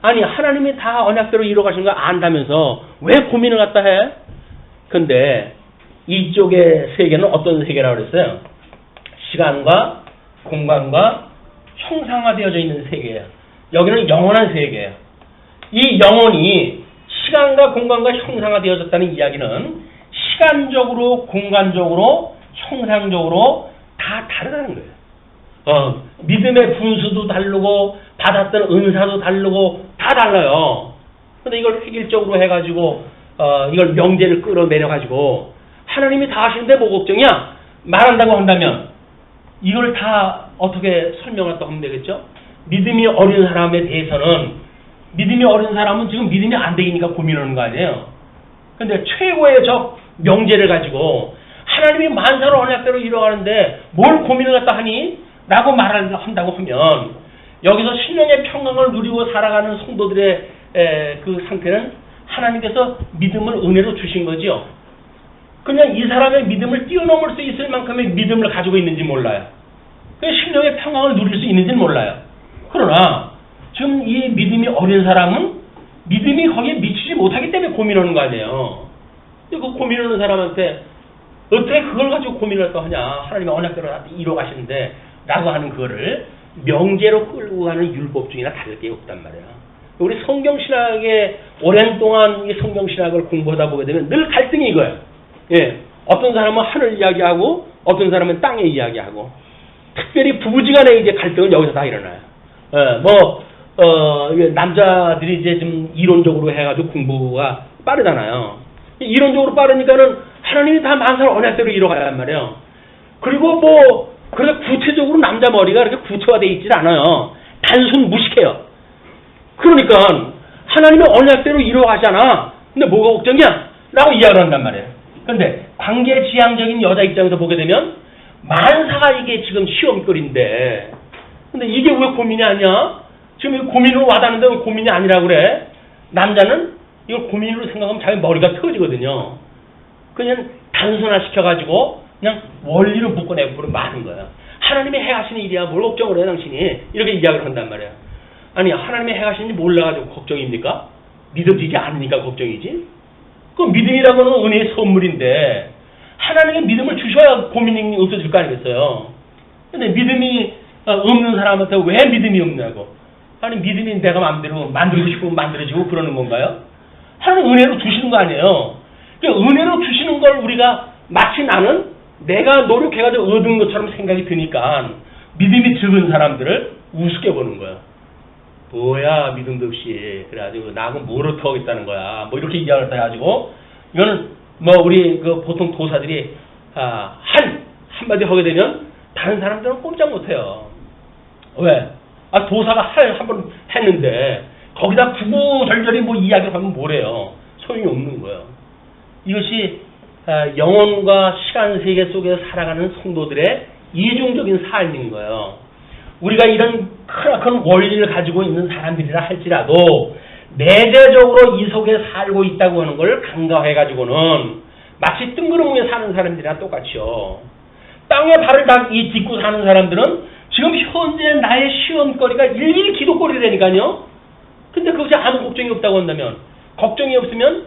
아니, 하나님이 다 언약대로 이루어가시는 거 안다면서 왜 고민을 갖다 해? 근데 이쪽의 세계는 어떤 세계라고 그랬어요? 시간과 공간과 형상화되어져 있는 세계예요. 여기는 영원한 세계예요. 이 영혼이 시간과 공간과 형상화되어졌다는 이야기는 시간적으로, 공간적으로, 형상적으로 다 다르다는 거예요. 믿음의 분수도 다르고 받았던 은사도 다르고 다 달라요. 근데 이걸 획일적으로 해가지고 이걸 명제를 끌어내려가지고 하나님이 다 하시는데 뭐 걱정이야? 말한다고 한다면 이걸 다 어떻게 설명할 또 하면 되겠죠? 믿음이 어린 사람에 대해서는 믿음이 어린 사람은 지금 믿음이 안 되니까 고민하는 거 아니에요. 근데 최고의 적 명제를 가지고 하나님이 만사를 언약대로 이뤄가는데 뭘 고민을 갖다 하니? 라고 말한다고 하면 여기서 신령의 평강을 누리고 살아가는 성도들의 그 상태는 하나님께서 믿음을 은혜로 주신 거지요. 그냥 이 사람의 믿음을 뛰어넘을 수 있을 만큼의 믿음을 가지고 있는지 몰라요. 신령의 평강을 누릴 수 있는지는 몰라요. 그러나 지금 이 믿음이 어린 사람은 믿음이 거기에 미치지 못하기 때문에 고민하는 거 아니에요. 그 고민하는 사람한테 어떻게 그걸 가지고 고민을 또 하냐. 하나님의 언약대로 이뤄 가시는데 라고 하는 그거를 명제로 끌고 가는 율법중이나 다를 게 없단 말이야. 우리 성경신학에 오랜 동안 이 성경신학을 공부하다 보게 되면 늘 갈등이 이거예요. 예. 어떤 사람은 하늘 이야기하고 어떤 사람은 땅의 이야기하고 특별히 부부지간에 이제 갈등은 여기서 다 일어나요. 남자들이 이제 좀 이론적으로 해가지고 공부가 빠르잖아요. 이론적으로 빠르니까는 하나님이 다 만사를 언약대로 이뤄가란 말이에요. 그리고 그래서 구체적으로 남자 머리가 그렇게 구체화되어 있질 않아요. 단순 무식해요. 그러니까 하나님의 언약대로 이뤄가잖아. 근데 뭐가 걱정이야? 라고 이야기를 한단 말이에요. 근데 관계지향적인 여자 입장에서 보게 되면 만사가 이게 지금 시험거리인데 근데 이게 왜 고민이 아니야? 지금 이 고민으로 와닿는데 왜 고민이 아니라고 그래? 남자는 이걸 고민으로 생각하면 자기 머리가 터지거든요. 그냥 단순화시켜가지고 그냥 원리로 묶어내고 마는 거야. 하나님이 행하시는 일이야. 뭘 걱정을 해 당신이. 이렇게 이야기를 한단 말이야. 아니 하나님이 행하시는지 몰라가지고 걱정입니까? 믿어지지 않으니까 걱정이지. 그 믿음이라고 하는 은혜의 선물인데 하나님의 믿음을 주셔야 고민이 없어질 거 아니겠어요. 근데 믿음이 없는 사람한테 왜 믿음이 없냐고. 아니 믿음이 내가 마음대로 만들고 싶으면 만들어지고 그러는 건가요? 하나님 은혜로 주시는 거 아니에요. 그러니까 은혜로 주시는 걸 우리가 마치 나는 내가 노력해가지고 얻은 것처럼 생각이 드니까 믿음이 적은 사람들을 우습게 보는 거예요. 뭐야 믿음도 없이 그래가지고 나하고 뭘 어떻게 하겠다는 거야. 뭐 이렇게 이야기를 해가지고 이거는 우리 그 보통 도사들이 한마디 하게 되면 다른 사람들은 꼼짝 못해요. 왜? 도사가 한번 했는데 거기다 구구절절히 이야기를 하면 뭐래요. 소용이 없는 거예요. 이것이 영혼과 시간 세계 속에서 살아가는 성도들의 이중적인 삶인 거예요. 우리가 이런 크나큰 원리를 가지고 있는 사람들이라 할지라도 내재적으로 이 속에 살고 있다고 하는 걸 간과해가지고는 마치 뜬구름 위에 사는 사람들이랑 똑같이요. 땅에 발을 딛고 사는 사람들은 지금 현재 나의 시험거리가 일일이 기도거리라니까요. 근데 그것이 아무 걱정이 없다고 한다면 걱정이 없으면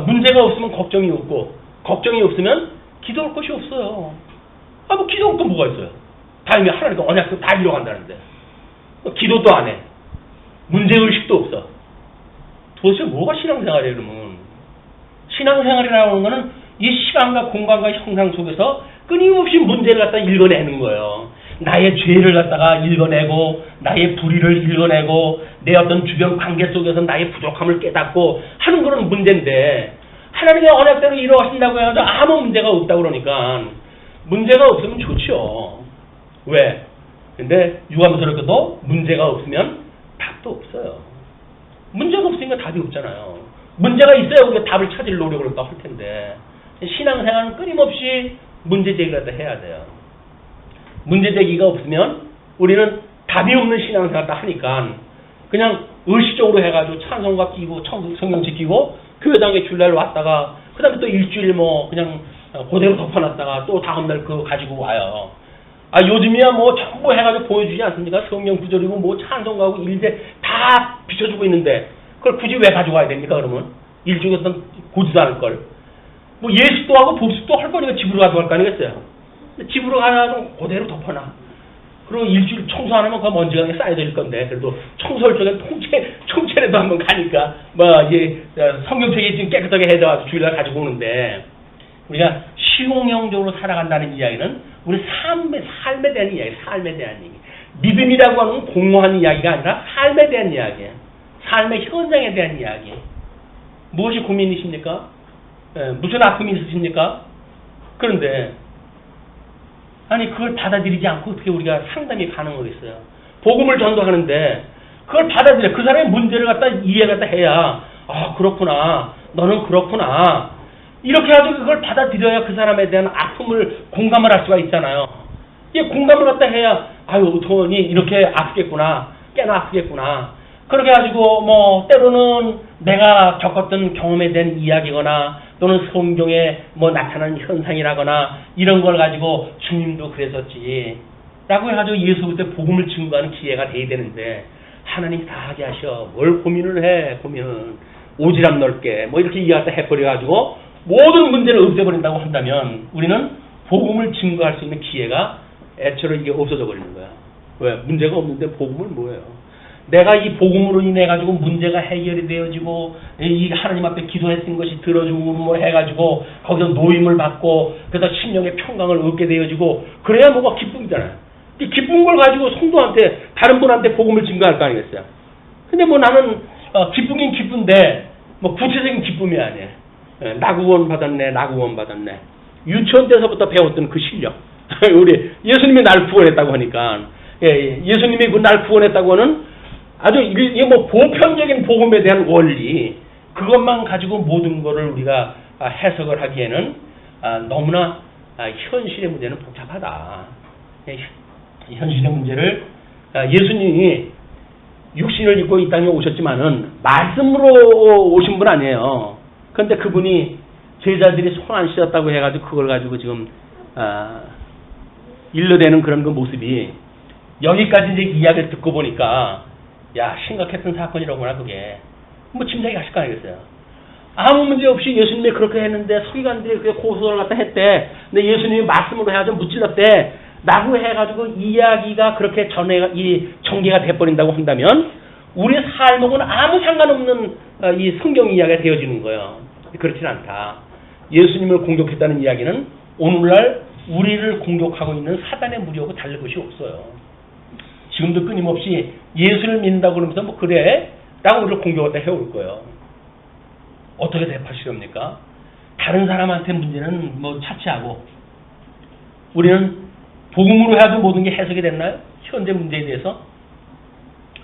문제가 없으면 걱정이 없고 걱정이 없으면 기도할 것이 없어요. 기도할 건 뭐가 있어요? 다 이미 하나님과 언약도 다 이뤄간다는데 기도도 안 해. 문제의식도 없어. 도대체 뭐가 신앙생활이에요 그러면? 신앙생활이라고 하는 거는 이 시간과 공간과 형상 속에서 끊임없이 문제를 갖다 읽어내는 거예요. 나의 죄를 갖다가 읽어내고 나의 불의를 읽어내고 내 어떤 주변 관계 속에서 나의 부족함을 깨닫고 하는 그런 문제인데 하나님의 언약대로 이루어가신다고 해서 아무 문제가 없다고 그러니까 문제가 없으면 좋죠. 왜? 근데 유감스럽게도 문제가 없으면 답도 없어요. 문제가 없으니까 답이 없잖아요. 문제가 있어야 우리가 답을 찾을 노력을 할 텐데 신앙생활은 끊임없이 문제 제기를 갖다 해야 돼요. 문제 제기가 없으면 우리는 답이 없는 신앙생활을 다 하니까 그냥 의식적으로 해가지고 찬송가 끼고 성경 지키고 교회당에 주일날 왔다가 그 다음에 또 일주일 그냥 그대로 덮어놨다가 또 다음날 그거 가지고 와요. 요즘이야 전부 해가지고 보여주지 않습니까? 성경 구절이고 찬송가고 일제 다 비춰주고 있는데 그걸 굳이 왜 가지고 와야 됩니까 그러면? 일주일 어떤 고지도 않을 걸. 예식도 하고 복습도 할 거니까 집으로 가져갈 거 아니겠어요? 집으로 가면 그대로 덮어놔. 그리고 일주일 청소 안 하면 그 먼지가 그냥 쌓여질 건데 그래도 청소할 적에 통째라도 한번 가니까 성경책이 지금 깨끗하게 해져가지고 주일날 가지고 오는데 우리가 시공형적으로 살아간다는 이야기는 우리 삶에 대한 이야기, 삶에 대한 얘기. 믿음이라고 하는 공허한 이야기가 아니라 삶에 대한 이야기, 삶의 현장에 대한 이야기. 무엇이 고민이십니까? 무슨 아픔이 있으십니까? 그런데 아니 그걸 받아들이지 않고 어떻게 우리가 상담이 가능하겠어요? 복음을 전도하는데 그걸 받아들여 그 사람의 문제를 갖다 이해를 갖다 해야 그렇구나, 너는 그렇구나 이렇게 해가지고 그걸 받아들여야 그 사람에 대한 아픔을 공감을 할 수가 있잖아요. 이 공감을 갖다 해야 어떡하니 이렇게 아프겠구나, 꽤나 아프겠구나. 그렇게 해가지고 뭐 때로는 내가 겪었던 경험에 대한 이야기거나 또는 성경에 뭐 나타나는 현상이라거나 이런 걸 가지고 주님도 그랬었지 라고 해가지고 예수부터 복음을 증거하는 기회가 돼야 되는데 하나님이 다 하게 하셔. 뭘 고민을 해. 고민은 오지랖 넓게 뭐 이렇게 이해하다 해버려가지고 모든 문제를 없애버린다고 한다면 우리는 복음을 증거할 수 있는 기회가 애초로 이게 없어져 버리는 거야. 왜? 문제가 없는데 복음은 뭐예요? 내가 이 복음으로 인해 가지고 문제가 해결이 되어지고 이 하나님 앞에 기도했던 것이 들어주고 뭐 해가지고 거기서 노임을 받고 그래서 심령의 평강을 얻게 되어지고 그래야 뭐가 기쁨이잖아요. 이 기쁜 걸 가지고 성도한테 다른 분한테 복음을 증거할 거 아니겠어요? 근데 뭐 나는 기쁘긴 기쁜데 뭐 구체적인 기쁨이 아니에요. 나구원 받았네, 나구원 받았네. 유치원 때서부터 배웠던 그 실력. 우리 예수님이 날 구원했다고 하니까 예수님이 그 날 구원했다고 하는 아주 이게 뭐 보편적인 복음에 대한 원리 그것만 가지고 모든 거를 우리가 해석을 하기에는 너무나 현실의 문제는 복잡하다. 현실의 문제를 예수님이 육신을 입고 이 땅에 오셨지만은 말씀으로 오신 분 아니에요. 그런데 그분이 제자들이 손 안 씻었다고 해가지고 그걸 가지고 지금 일러대는 그런 그 모습이 여기까지 이제 이야기를 듣고 보니까 야 심각했던 사건이라구나 그게 뭐 짐작이 가실 거 아니겠어요. 아무 문제 없이 예수님이 그렇게 했는데 서기관들이 그게 고소를 갖다 했대. 근데 예수님이 말씀으로 해가지고 무찔렀대. 라고 해가지고 이야기가 그렇게 이 전개가 돼버린다고 한다면 우리의 삶하고는 아무 상관없는 이 성경 이야기가 되어지는 거예요. 그렇진 않다. 예수님을 공격했다는 이야기는 오늘날 우리를 공격하고 있는 사단의 무리하고 다를 것이 없어요. 지금도 끊임없이 예수를 믿는다고 그러면서 뭐 그래? 라고 우리를 공격을 해올 거예요. 어떻게 대파시렵니까? 다른 사람한테 문제는 뭐 차치하고 우리는 복음으로 해도 모든 게 해석이 됐나요? 현재 문제에 대해서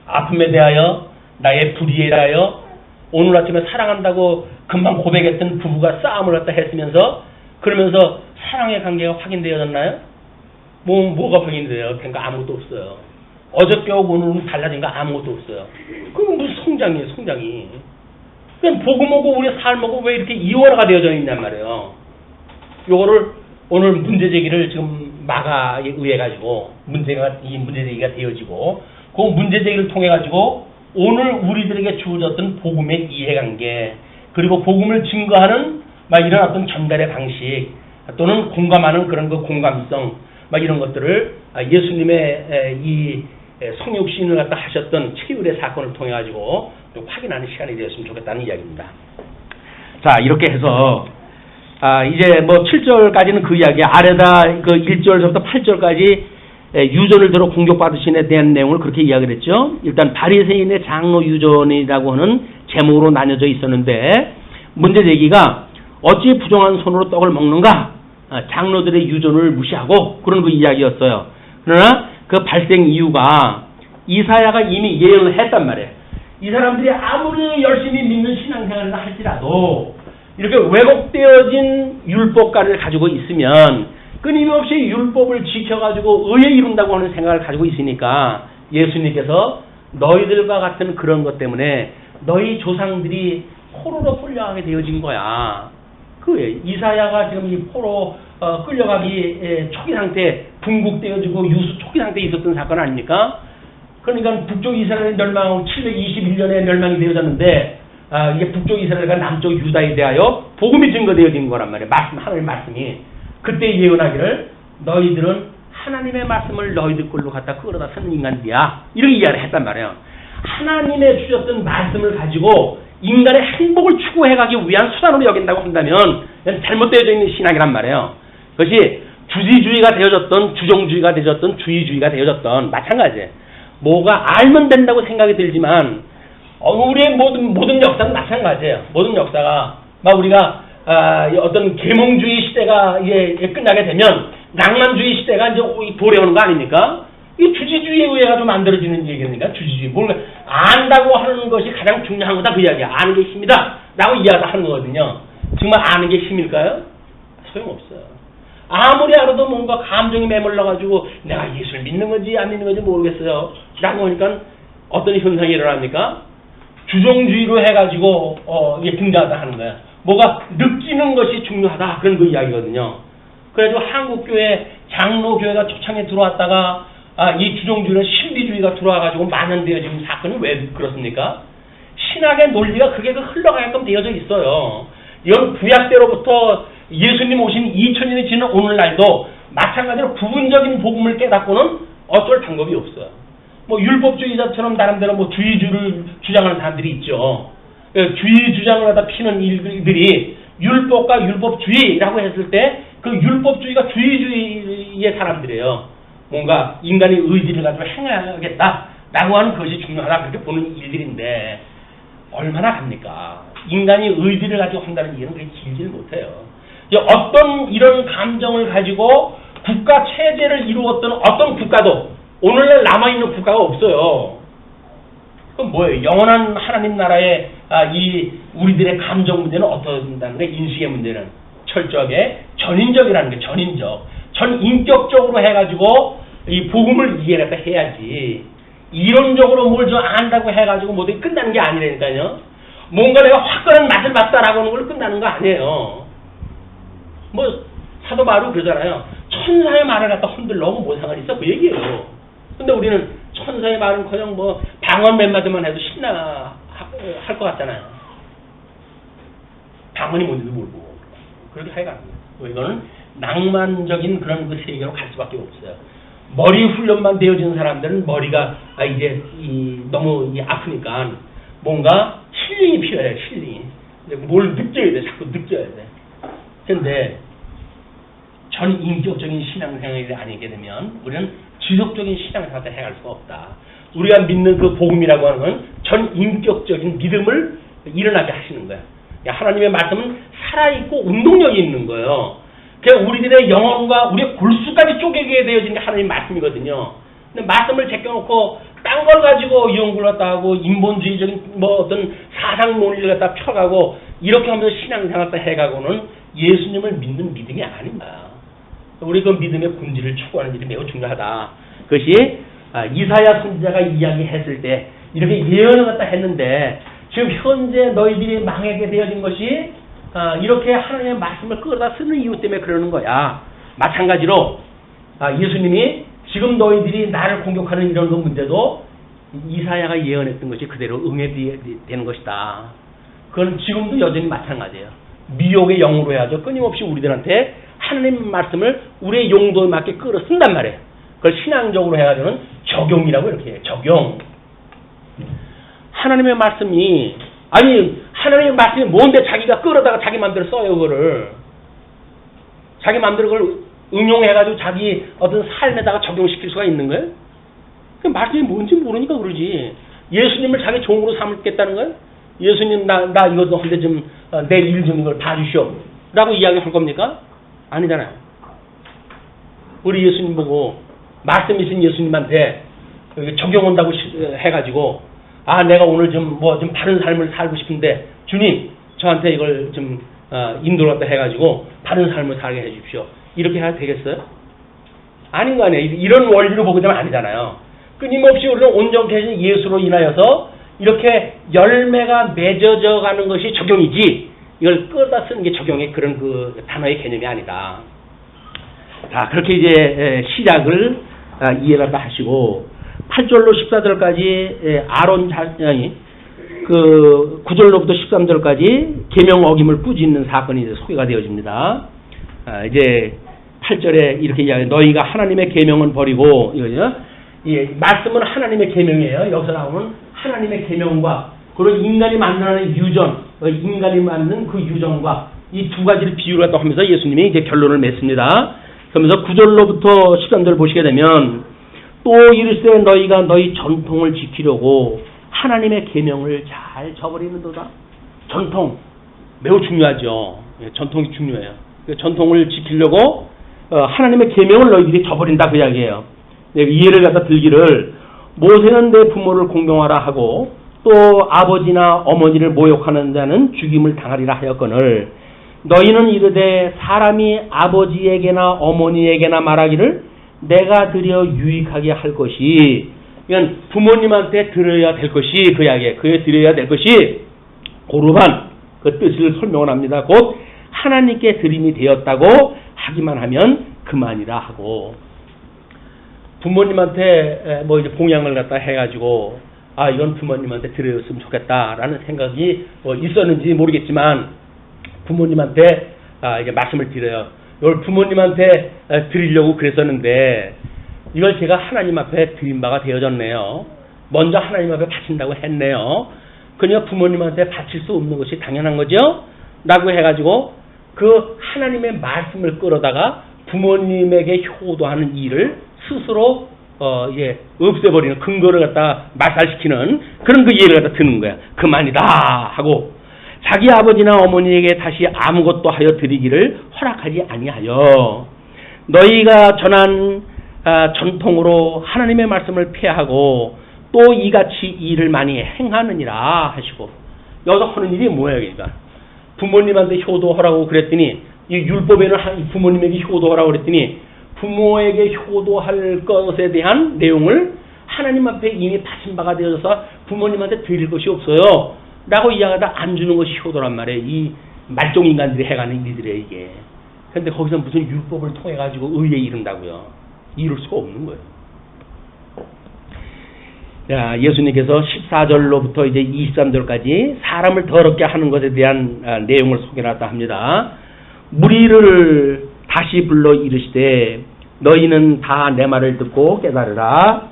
아픔에 대하여 나의 불의에 대하여 오늘 아침에 사랑한다고 금방 고백했던 부부가 싸움을 갖다 했으면서 그러면서 사랑의 관계가 확인되어졌나요? 뭐가 확인돼요? 그러니까 아무것도 없어요. 어저께하고 오늘은 달라진 거 아무것도 없어요. 그건 무슨 성장이에요, 성장이. 그냥 복음하고 우리 삶하고 왜 이렇게 이원화가 되어져 있냔 말이에요. 요거를 오늘 문제 제기를 지금 마가에 의해 가지고 이 문제 제기가 되어지고 그 문제 제기를 통해 가지고 오늘 우리들에게 주어졌던 복음의 이해관계 그리고 복음을 증거하는 막 이런 어떤 전달의 방식 또는 공감하는 그런 그 공감성 막 이런 것들을 예수님의 이 성육신을 갖다 하셨던 최율의 사건을 통해 가지고 좀 확인하는 시간이 되었으면 좋겠다는 이야기입니다. 자, 이렇게 해서 이제 뭐 7절까지는 그 이야기, 아래다 그 1절부터 8절까지 유전을 들어 공격받으신에 대한 내용을 그렇게 이야기를 했죠. 일단 바리새인의 장로 유전이라고 하는 제목으로 나뉘어져 있었는데 문제 제기가 어찌 부정한 손으로 떡을 먹는가? 장로들의 유전을 무시하고 그런 그 이야기였어요. 그러나 그 발생 이유가 이사야가 이미 예언을 했단 말이에요. 이 사람들이 아무리 열심히 믿는 신앙생활을 할지라도 이렇게 왜곡되어진 율법가를 가지고 있으면 끊임없이 율법을 지켜가지고 의에 이룬다고 하는 생각을 가지고 있으니까 예수님께서 너희들과 같은 그런 것 때문에 너희 조상들이 포로로 끌려가게 되어진 거야. 그 이사야가 지금 이 포로 끌려가기 초기 상태 분국되어지고 유수 초기 상태에 있었던 사건 아닙니까? 그러니까 북쪽 이스라엘 멸망 721년에 멸망이 되어졌는데 이게 북쪽 이스라엘과 남쪽 유다에 대하여 복음이 증거되어진 거란 말이에요. 하나님의 말씀이. 그때 예언하기를 너희들은 하나님의 말씀을 너희들 걸로 갖다 끌어다 쓰는 인간들이야. 이렇게 이야기를 했단 말이에요. 하나님의 주셨던 말씀을 가지고 인간의 행복을 추구해가기 위한 수단으로 여긴다고 한다면 잘못되어져 있는 신학이란 말이에요. 그것이 주지주의가 되어졌던 주정주의가 되어졌던 주의주의가 되어졌던 마찬가지예요. 뭐가 알면 된다고 생각이 들지만 우리의 모든 역사는 마찬가지예요. 모든 역사가 막 우리가 어떤 계몽주의 시대가 끝나게 되면 낭만주의 시대가 이제 도래하는 거 아닙니까? 이 주지주의에 의해 가지고 만들어지는 얘기입니다. 주지주의. 뭔가 안다고 하는 것이 가장 중요한 거다 그 이야기야. 아는 게 힘이다 라고 이야기하는 거거든요. 정말 아는 게 힘일까요? 소용없어요. 아무리 알아도 뭔가 감정이 매몰라가지고 내가 예수를 믿는 건지 안 믿는 건지 모르겠어요 라고 하니까 어떤 현상이 일어납니까? 주정주의로 해가지고 이게 등장하다 하는 거야. 뭐가 느끼는 것이 중요하다 그런 그 이야기거든요. 그래가지고 한국교회 장로교회가 초창에 들어왔다가 이 주정주의는 신비주의가 들어와가지고 만연되어지는 사건이 왜 그렇습니까? 신학의 논리가 그게 흘러가게끔 되어져 있어요. 이건 구약 때로부터 예수님 오신 2000년이 지난 오늘날도 마찬가지로 부분적인 복음을 깨닫고는 어쩔 방법이 없어요. 뭐 율법주의자처럼 나름대로 뭐 주의주의를 주장하는 사람들이 있죠. 주의 주장을 하다 피는 일들이 율법과 율법주의라고 했을 때 그 율법주의가 주의주의의 사람들이에요. 뭔가 인간의 의지를 가지고 행하겠다라고 하는 것이 중요하다 그렇게 보는 일들인데 얼마나 갑니까? 인간이 의지를 가지고 한다는 얘기는 그렇게 길지를 못해요. 어떤 이런 감정을 가지고 국가 체제를 이루었던 어떤 국가도 오늘날 남아있는 국가가 없어요. 그럼 뭐예요? 영원한 하나님 나라의 이 우리들의 감정 문제는 어떤다는 거예요? 인식의 문제는 철저하게 전인적이라는 게 전인격적으로 해가지고 이 복음을 이해했다 해야지 이론적으로 뭘 좀 안다고 해가지고 모두 끝나는 게 아니라니까요. 뭔가 내가 화끈한 맛을 봤다라고 하는 걸 끝나는 거 아니에요. 뭐 사도 바울이 그러잖아요. 천사의 말을 갖다 흔들려고 뭐 상관이 있어? 그 얘기예요. 근데 우리는 천사의 말은커녕 뭐 방언 몇 마디만 해도 신나 할 것 같잖아요. 방언이 뭔지도 모르고 그렇게 해가는 거예요. 이거는 낭만적인 그런 그 세계로 갈 수밖에 없어요. 머리 훈련만 되어진 사람들은 머리가 이제 너무 아프니까 뭔가 힐링이 필요해요. 힐링이. 뭘 느껴야 돼. 자꾸 느껴야 돼. 근데 전 인격적인 신앙생활이 아니게 되면 우리는 지속적인 신앙생활을 해갈 수가 없다. 우리가 믿는 그 복음이라고 하는 건 전 인격적인 믿음을 일어나게 하시는 거야. 하나님의 말씀은 살아있고 운동력이 있는 거예요. 그러니까 우리들의 영혼과 우리의 골수까지 쪼개게 되어진 게 하나님 말씀이거든요. 근데 말씀을 제껴놓고 딴 걸 가지고 연구를 갖다 하고 인본주의적인 뭐 어떤 사상 논리를 갖다 펴가고 이렇게 하면서 신앙생활을 해가고는 예수님을 믿는 믿음이 아닙니다. 우리 그 믿음의 본질을 추구하는 일이 매우 중요하다. 그것이 이사야 선지자가 이야기했을 때 이렇게 예언을 갖다 했는데 지금 현재 너희들이 망하게 되어진 것이 이렇게 하나님의 말씀을 끌어다 쓰는 이유 때문에 그러는 거야. 마찬가지로 예수님이 지금 너희들이 나를 공격하는 이런 그 문제도 이사야가 예언했던 것이 그대로 응해되는 것이다. 그건 지금도 여전히 마찬가지예요. 미혹의 영으로 해야죠. 끊임없이 우리들한테 하나님 말씀을 우리의 용도에 맞게 끌어 쓴단 말이에요. 그걸 신앙적으로 해가지고는 적용이라고 이렇게 해요. 적용. 하나님의 말씀이 하나님의 말씀이 뭔데 자기가 끌어다가 자기 마음대로 써요. 그거를 자기 마음대로 그걸 응용해가지고 자기 어떤 삶에다가 적용시킬 수가 있는 거예요. 그 말씀이 뭔지 모르니까 그러지. 예수님을 자기 종으로 삼겠다는 거예요. 예수님 나 이거 한데 좀 내 일 좀 이걸 봐주시오 라고 이야기할 겁니까? 아니잖아요. 우리 예수님 보고 말씀이신 예수님한테 적용한다고 해가지고 내가 오늘 좀 바른 삶을 살고 싶은데 주님 저한테 이걸 좀 인도를 갖다 해가지고 바른 삶을 살게 해주십시오. 이렇게 해야 되겠어요? 아닌 거 아니에요. 이런 원리로 보게 되면 아니잖아요. 끊임없이 우리는 온전케 하신 예수로 인하여서 이렇게 열매가 맺어져 가는 것이 적용이지 이걸 끌다 쓰는 게 적용의 그런 그 단어의 개념이 아니다. 자, 그렇게 이제 시작을 이해를 하시고 8절로 14절까지 아론 자녀이 그 9절로부터 13절까지 계명 어김을 꾸짖는 사건이 이제 소개가 되어집니다. 이제 8절에 이렇게 이야기 너희가 하나님의 계명은 버리고 이거죠. 예, 말씀은 하나님의 계명이에요. 여기서 나오는 하나님의 계명과 그리고 인간이 만나는 유전, 인간이 만든 그 유전과 이 두 가지를 비유를 하면서 예수님이 이제 결론을 맺습니다. 그러면서 9절로부터 13절 보시게 되면 또 이르시되 너희가 너희 전통을 지키려고 하나님의 계명을 잘 저버리는도다. 전통 매우 중요하죠. 예, 전통이 중요해요. 그 전통을 지키려고 하나님의 계명을 너희들이 저버린다 그 이야기예요. 이 예를 갖다 들기를 모세는 내 부모를 공경하라 하고 또 아버지나 어머니를 모욕하는 자는 죽임을 당하리라 하였거늘 너희는 이르되 사람이 아버지에게나 어머니에게나 말하기를 내가 드려 유익하게 할 것이 그러니까 부모님한테 드려야 될 것이 그 이야기에 그에 드려야 될 것이 고르반 그 뜻을 설명을 합니다. 곧 하나님께 드림이 되었다고 하기만 하면 그만이라 하고 부모님한테 뭐 이제 봉양을 갖다 해가지고 아 이건 부모님한테 드렸으면 좋겠다라는 생각이 뭐 있었는지 모르겠지만 부모님한테 이게 말씀을 드려요. 이걸 부모님한테 드리려고 그랬었는데 이걸 제가 하나님 앞에 드린 바가 되어졌네요. 먼저 하나님 앞에 바친다고 했네요. 그러니까 부모님한테 바칠 수 없는 것이 당연한 거죠. 라고 해가지고 그 하나님의 말씀을 끌어다가 부모님에게 효도하는 일을 스스로 없애버리는 근거를 갖다 말살시키는 그런 그 예를 갖다 드는 거야. 그만이다 하고 자기 아버지나 어머니에게 다시 아무것도 하여 드리기를 허락하지 아니하여 너희가 전한 전통으로 하나님의 말씀을 폐하고 또 이같이 일을 많이 행하느니라 하시고 여기서 하는 일이 뭐예요? 그러니까 부모님한테 효도하라고 그랬더니 이 율법에는 부모님에게 효도하라고 그랬더니 부모에게 효도할 것에 대한 내용을 하나님 앞에 이미 바친 바가 되어서 부모님한테 드릴 것이 없어요. 라고 이야기하다 안 주는 것이 효도란 말이에요. 이 말종 인간들이 해가는 일들이에요, 이게. 근데 거기서 무슨 율법을 통해가지고 의에 이른다고요. 이룰 수가 없는 거예요. 자, 예수님께서 14절로부터 이제 23절까지 사람을 더럽게 하는 것에 대한 내용을 소개하다 합니다. 무리를 다시 불러 이르시되 너희는 다 내 말을 듣고 깨달으라.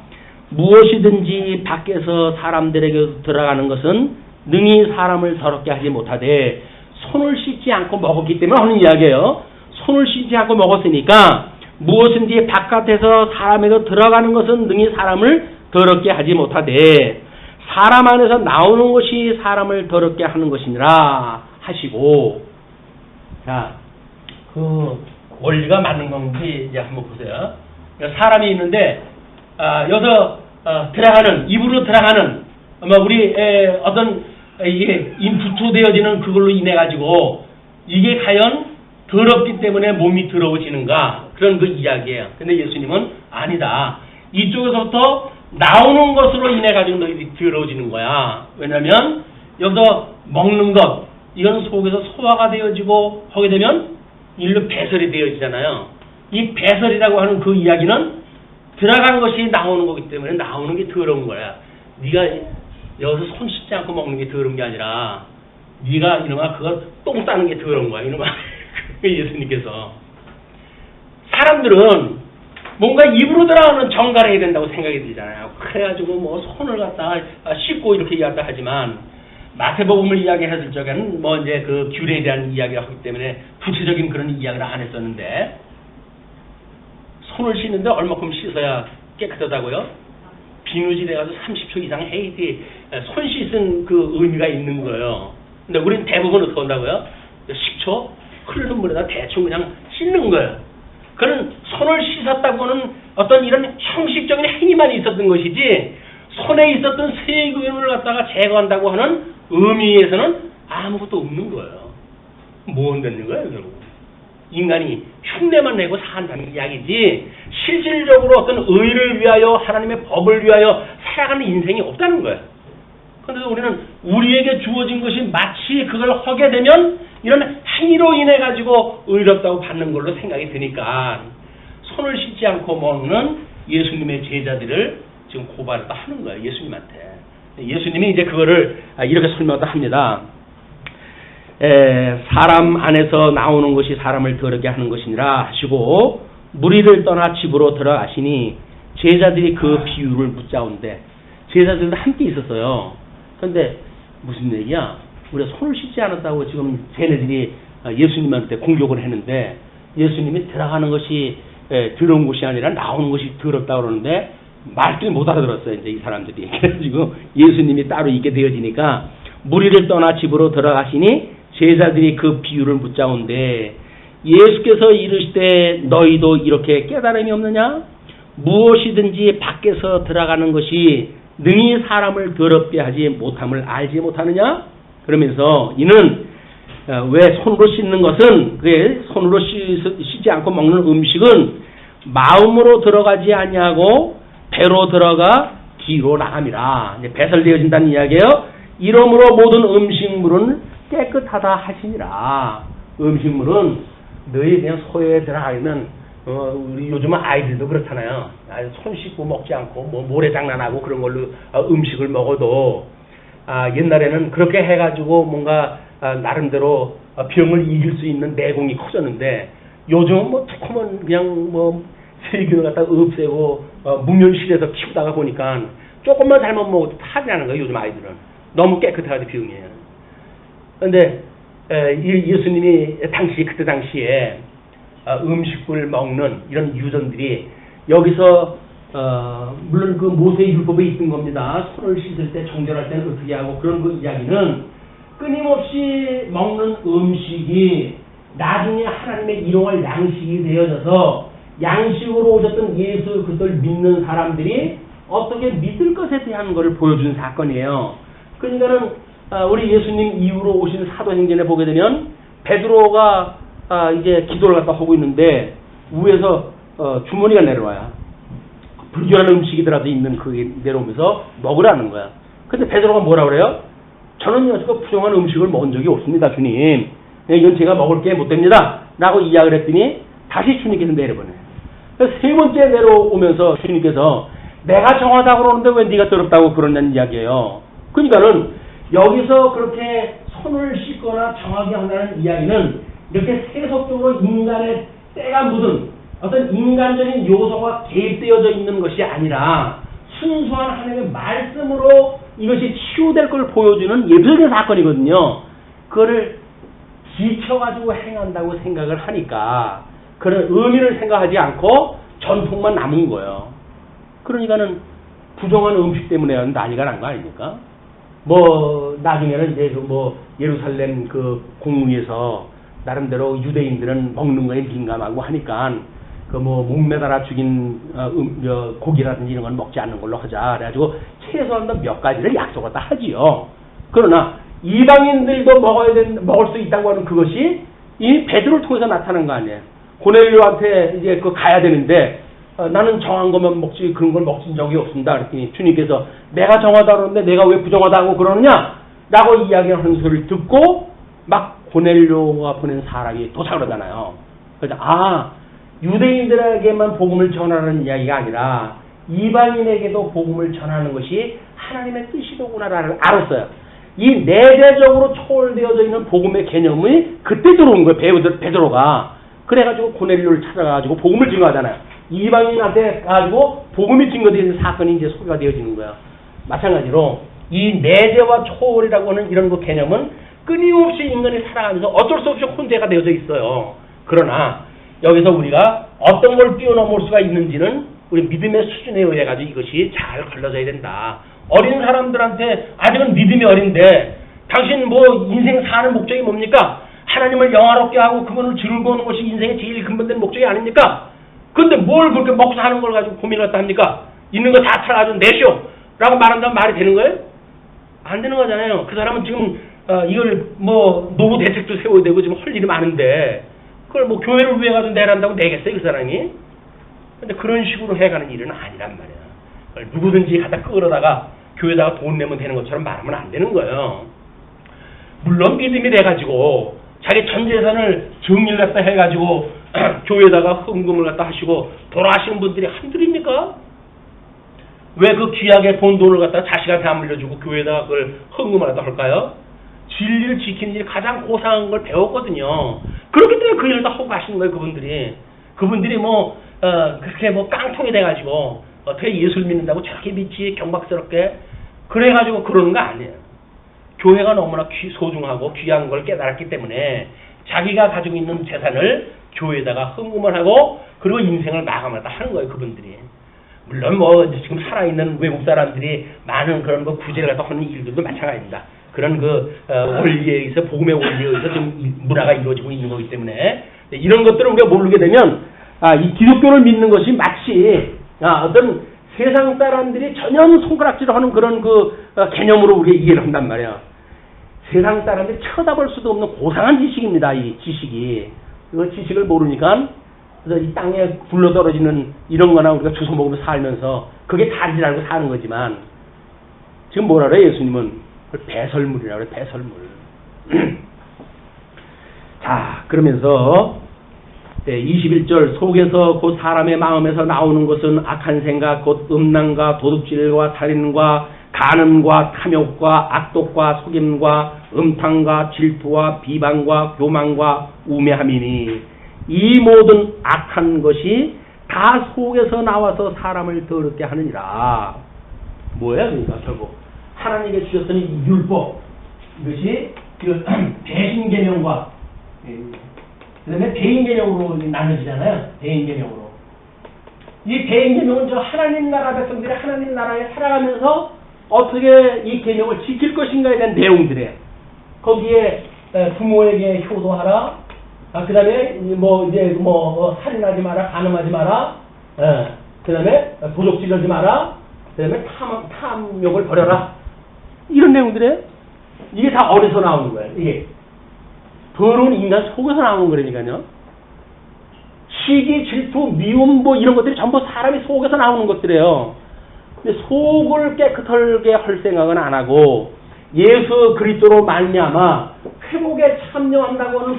무엇이든지 밖에서 사람들에게 들어가는 것은 능히 사람을 더럽게 하지 못하되 손을 씻지 않고 먹었기 때문에 하는 이야기예요. 손을 씻지 않고 먹었으니까 무엇인지 바깥에서 사람에게 들어가는 것은 능히 사람을 더럽게 하지 못하되 사람 안에서 나오는 것이 사람을 더럽게 하는 것이니라 하시고 자, 그 원리가 맞는 건지 이제 한번 보세요. 사람이 있는데 여기서 들어가는 입으로 들어가는 우리 어떤 이게 인풋되어지는 그걸로 인해 가지고 이게 과연 더럽기 때문에 몸이 더러워지는가 그런 그 이야기예요. 근데 예수님은 아니다. 이쪽에서부터 나오는 것으로 인해 가지고 너희들이 더러워지는 거야. 왜냐하면 여기서 먹는 것 이건 속에서 소화가 되어지고 하게 되면 일로 배설이 되어지잖아요. 이 배설이라고 하는 그 이야기는 들어간 것이 나오는 거기 때문에 나오는 게 더러운 거야. 네가 여기서 손 씻지 않고 먹는 게 더러운 게 아니라 네가 이놈아 그거 똥 싸는 게 더러운 거야. 이놈아 예수님께서 사람들은 뭔가 입으로 들어가는 정갈을 해야 된다고 생각이 들잖아요. 그래가지고 뭐 손을 갖다 씻고 이렇게 이야기를 하지만 마태복음을 이야기했을 적에는 뭐 이제 그 귤에 대한 이야기를 하기 때문에 구체적인 그런 이야기를 안 했었는데 손을 씻는데 얼마큼 씻어야 깨끗하다고요? 비누질 해가지고 30초 이상 해야지 손 씻은 그 의미가 있는 거예요. 근데 우리는 대부분 어떻게 한다고요? 10초 흐르는 물에다 대충 그냥 씻는 거예요. 그는 손을 씻었다고 하는 어떤 이런 형식적인 행위만 있었던 것이지 손에 있었던 세균을 갖다가 제거한다고 하는 의미에서는 아무것도 없는 거예요. 뭐 한다는 거예요, 결국? 인간이 흉내만 내고 산다는 이야기지 실질적으로 어떤 의를 위하여 하나님의 법을 위하여 살아가는 인생이 없다는 거예요. 그런데 우리는 우리에게 주어진 것이 마치 그걸 하게 되면 이런 행위로 인해 가지고 의롭다고 받는 걸로 생각이 드니까 손을 씻지 않고 먹는 예수님의 제자들을 지금 고발을 하는 거예요. 예수님한테. 예수님이 이제 그거를 이렇게 설명을 합니다. 사람 안에서 나오는 것이 사람을 더럽게 하는 것이니라 하시고 무리를 떠나 집으로 들어가시니 제자들이 그 비유를 묻자온데 제자들도 함께 있었어요. 그런데 무슨 얘기야? 우리가 손을 씻지 않았다고 지금 쟤네들이 예수님한테 공격을 했는데 예수님이 들어가는 것이 더러운 곳이 아니라 나오는 것이 더럽다 그러는데 말귀를 못 알아들었어요. 이제 이 사람들이. 그래가지고 예수님이 따로 있게 되어지니까 무리를 떠나 집으로 들어가시니 제자들이 그 비유를 묻자온데 예수께서 이르시되 너희도 이렇게 깨달음이 없느냐? 무엇이든지 밖에서 들어가는 것이 능히 사람을 더럽게 하지 못함을 알지 못하느냐? 그러면서 이는 왜 손으로 씻는 것은 그게 손으로 씻지 않고 먹는 음식은 마음으로 들어가지 아니하고 배로 들어가 뒤로 나감이라. 이제 배설되어진다는 이야기예요. 이러므로 모든 음식물은 깨끗하다 하시니라. 음식물은 너희 그냥 소에 들어가면 우리 요즘은 아이들도 그렇잖아요. 손 씻고 먹지 않고 뭐 모래장난하고 그런 걸로 음식을 먹어도 옛날에는 그렇게 해가지고 뭔가 나름대로 병을 이길 수 있는 내공이 커졌는데 요즘은 뭐 조금은 그냥 뭐 세균을 갖다 없애고 묵면실에서 키우다가 보니까 조금만 잘못 먹어도 탈이나는 거예요. 요즘 아이들은 너무 깨끗하게 병이에요. 그런데 예수님이 그때 당시에 음식을 먹는 이런 유전들이 여기서 물론 그 모세의 율법에 있던 겁니다. 손을 씻을 때 정결할 때는 어떻게 하고 그런 그 이야기는 끊임없이 먹는 음식이 나중에 하나님의 일용할 양식이 되어져서 양식으로 오셨던 예수 그리스도를 믿는 사람들이 어떻게 믿을 것에 대한 것을 보여준 사건이에요. 그러니까는 우리 예수님 이후로 오신 사도행전에 보게 되면 베드로가 이제 기도를 갖다 하고 있는데 위에서 주머니가 내려와요. 불결한 음식이더라도 있는 그게 내려오면서 먹으라는 거야. 근데 베드로가 뭐라 그래요? 저는 여지껏 부정한 음식을 먹은 적이 없습니다, 주님. 이건 제가 먹을 게 못 됩니다. 라고 이야기를 했더니 다시 주님께서 내려보내요. 세 번째 내려오면서 주님께서 내가 정하다고 그러는데 왜 네가 더럽다고 그러냐는 이야기예요. 그러니까는 여기서 그렇게 손을 씻거나 정하게 한다는 이야기는 이렇게 세속적으로 인간의 때가 묻은 어떤 인간적인 요소가 개입되어져 있는 것이 아니라 순수한 하나님의 말씀으로 이것이 치유될 걸 보여주는 예표적인 사건이거든요. 그거를 지켜가지고 행한다고 생각을 하니까 그런 의미를 생각하지 않고 전통만 남은 거예요. 그러니까는 부정한 음식 때문에 난리가 난 거 아닙니까? 뭐 나중에는 이제 뭐 예루살렘 그 공무에서 나름대로 유대인들은 먹는 거에 민감하고 하니까 그 뭐 목매달아 죽인 고기라든지 이런 건 먹지 않는 걸로 하자. 그래가지고 최소한 몇 가지를 약속을 다 하지요. 그러나 이방인들도 먹을 수 있다고 하는 그것이 이 베드로를 통해서 나타난 거 아니에요. 고넬료한테 이제 그 가야 되는데 나는 정한 것만 먹지 그런 걸 먹은 적이 없습니다. 그랬더니 주님께서 내가 정하다 그러는데 내가 왜 부정하다고 그러느냐? 라고 이야기하는 소리를 듣고 막 고넬료가 보낸 사람이 도착을 하잖아요. 그래서 유대인들에게만 복음을 전하는 이야기가 아니라 이방인에게도 복음을 전하는 것이 하나님의 뜻이더구나를 알았어요. 이 내재적으로 초월되어져 있는 복음의 개념이 그때 들어온 거예요. 베드로가. 그래가지고 고넬료를 찾아가지고 복음을 증거하잖아요. 이방인한테 가지고 복음이 증거되는 사건이 이제 소개가 되어지는 거예요. 마찬가지로 이 내재와 초월이라고 하는 이런 그 개념은 끊임없이 인간이 살아가면서 어쩔 수 없이 혼재가 되어져 있어요. 그러나 여기서 우리가 어떤 걸 뛰어넘을 수가 있는지는 우리 믿음의 수준에 의해 가지고 이것이 잘 걸러져야 된다. 어린 사람들한테 아직은 믿음이 어린데 당신 뭐 인생 사는 목적이 뭡니까? 하나님을 영화롭게 하고 그분을 즐거운 것이 인생의 제일 근본된 목적이 아닙니까? 근데 뭘 그렇게 먹고 사는 걸 가지고 고민을 갖다 합니까? 있는 거 다 털어가지고 내쇼! 라고 말한다면 말이 되는 거예요? 안 되는 거잖아요. 그 사람은 지금 이걸 뭐 노후 대책도 세워야 되고 지금 할 일이 많은데 그걸 뭐 교회를 위해 가지고 내란다고 내겠어요 그 사람이? 근데 그런 식으로 해가는 일은 아니란 말이야. 누구든지 갖다 끌어다가 교회에다가 돈 내면 되는 것처럼 말하면 안 되는 거예요. 물론 믿음이 돼가지고 자기 전 재산을 정리를 갖다 해가지고 교회에다가 헌금을 갖다 하시고 돌아가시는 분들이 한둘입니까? 왜 그 귀하게 본 돈을 갖다 자식한테 안 물려주고 교회에다가 그걸 헌금을 갖다 할까요? 진리를 지키는 일이 가장 고상한 걸 배웠거든요. 그렇기 때문에 그 일을 다 하고 가시는 거예요, 그분들이. 그분들이 그렇게 깡통이 돼가지고 어떻게 예수를 믿는다고 저렇게 믿지 경박스럽게 그래가지고 그러는 거 아니에요. 교회가 너무나 소중하고 귀한 걸 깨달았기 때문에 자기가 가지고 있는 재산을 교회에다가 헌금을 하고 그리고 인생을 마감하다 하는 거예요. 그분들이. 물론 뭐 지금 살아있는 외국 사람들이 많은 그런 거 구제를 갖다 하는 일들도 마찬가지입니다. 그런 원리에 의해서 복음의 원리에 의해서 좀 문화가 이루어지고 있는 거기 때문에 이런 것들을 우리가 모르게 되면 이 기독교를 믿는 것이 마치 어떤 세상 사람들이 전혀 손가락질을 하는 그런 개념으로 우리가 이해를 한단 말이야. 세상 사람들이 쳐다볼 수도 없는 고상한 지식입니다. 이 지식이. 그 지식을 모르니까 그래서 이 땅에 굴러떨어지는 이런 거나 우리가 주워 먹으면서 살면서 그게 다인 줄 알고 사는 거지만 지금 뭐라 그래 예수님은 배설물이라고 그래. 배설물. 자 그러면서 21절 속에서 곧 사람의 마음에서 나오는 것은 악한 생각 곧 음란과 도둑질과 살인과 간음과 탐욕과 악독과 속임과 음탕과 질투와 비방과 교만과 우매함이니 이 모든 악한 것이 다 속에서 나와서 사람을 더럽게 하느니라. 뭐예요? 그러니까 결국 하나님께 주셨던 이 율법 이것이 배신계명과 그 다음에 대인계명으로 나눠지잖아요. 대인계명으로. 이 대인계명은 저 하나님 나라 백성들이 하나님 나라에 살아가면서 어떻게 이 계명을 지킬 것인가에 대한 내용들이에요. 거기에 부모에게 효도하라. 그 다음에 살인하지 마라, 간음하지 마라. 그 다음에 도적질하지 마라. 그 다음에 탐욕을 버려라. 이런 내용들이에요. 이게 다 어디서 나오는 거예요? 이게 더러운 인간 속에서 나오는 거라니까요. 시기, 질투, 미움 이런 것들이 전부 사람이 속에서 나오는 것들이에요. 근데 속을 깨끗하게 할 생각은 안 하고 예수 그리스도로 말미암아 회복에 참여한다고 하는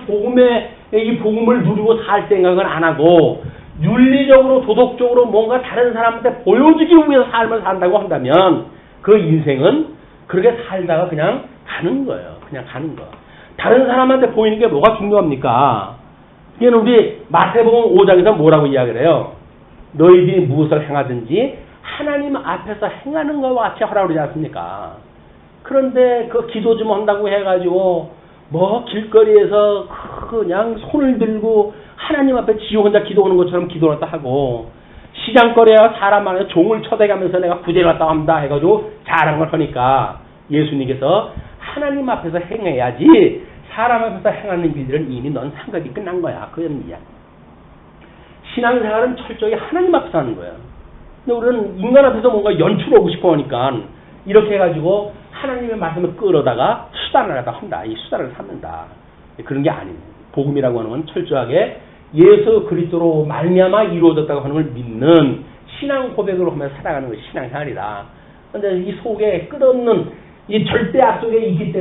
이 복음을 누리고 살 생각은 안 하고 윤리적으로 도덕적으로 뭔가 다른 사람한테 보여주기 위해서 삶을 산다고 한다면 그 인생은 그렇게 살다가 그냥 가는 거예요. 그냥 가는 거. 다른 사람한테 보이는 게 뭐가 중요합니까? 이게는 우리 마태복음 5장에서 뭐라고 이야기를 해요? 너희들이 무엇을 행하든지 하나님 앞에서 행하는 것과 같이 하라고 그러지 않습니까? 그런데 그 기도 좀 한다고 해가지고 길거리에서 그냥 손을 들고 하나님 앞에 지 혼자 기도하는 것처럼 기도를 했다 하고 시장거리에 사람 안에 종을 쳐대가면서 내가 구제를 했다 합니다 해가지고 자랑을 하니까 예수님께서 하나님 앞에서 행해야지 사람 앞에서 행하는 일들은 이미 넌 상급이 끝난 거야. 그런 이야. 신앙생활은 철저히 하나님 앞에서 하는 거야. 근데 우리는 인간 앞에서 뭔가 연출하고 싶어 하니까 이렇게 해가지고 하나님의 말씀을 끌어다가 수단을 하다 한다. 이 수단을 삼는다. 그런 게 아닙니다. 복음이라고 하는 건 철저하게 예수 그리스도로 말미암아 이루어졌다고 하는 걸 믿는 신앙 고백을 하면서 살아가는 것이 신앙생활이다. 그런데 이 속에 끝없는 이 절대악 속에 있기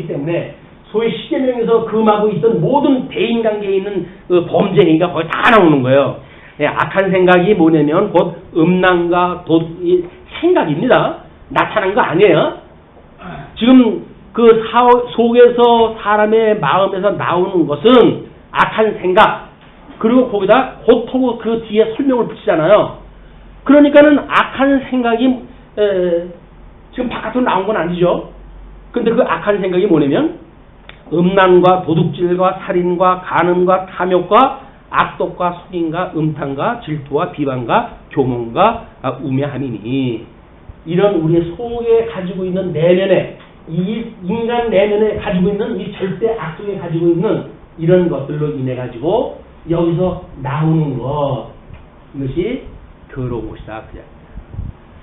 때문에 소위 십계명에서 금하고 있던 모든 대인관계에 있는 그 범죄 행위가 거의 다 나오는 거예요. 악한 생각이 뭐냐면 곧 음란과 생각입니다. 나타난 거 아니에요. 지금 그 속에서 사람의 마음에서 나오는 것은 악한 생각 그리고 거기다 곧하고 그 뒤에 설명을 붙이잖아요. 그러니까는 악한 생각이 지금 바깥으로 나온 건 아니죠. 근데 그 악한 생각이 뭐냐면 음란과 도둑질과 살인과 간음과 탐욕과 악독과 속임과 음탕과 질투와 비방과 교만과 우매함이니 이런 우리의 속에 가지고 있는 내면에 이 인간 내면에 가지고 있는 이 절대 악 속에 가지고 있는 이런 것들로 인해 가지고 여기서 나오는 것 이것이 더러운 것이다.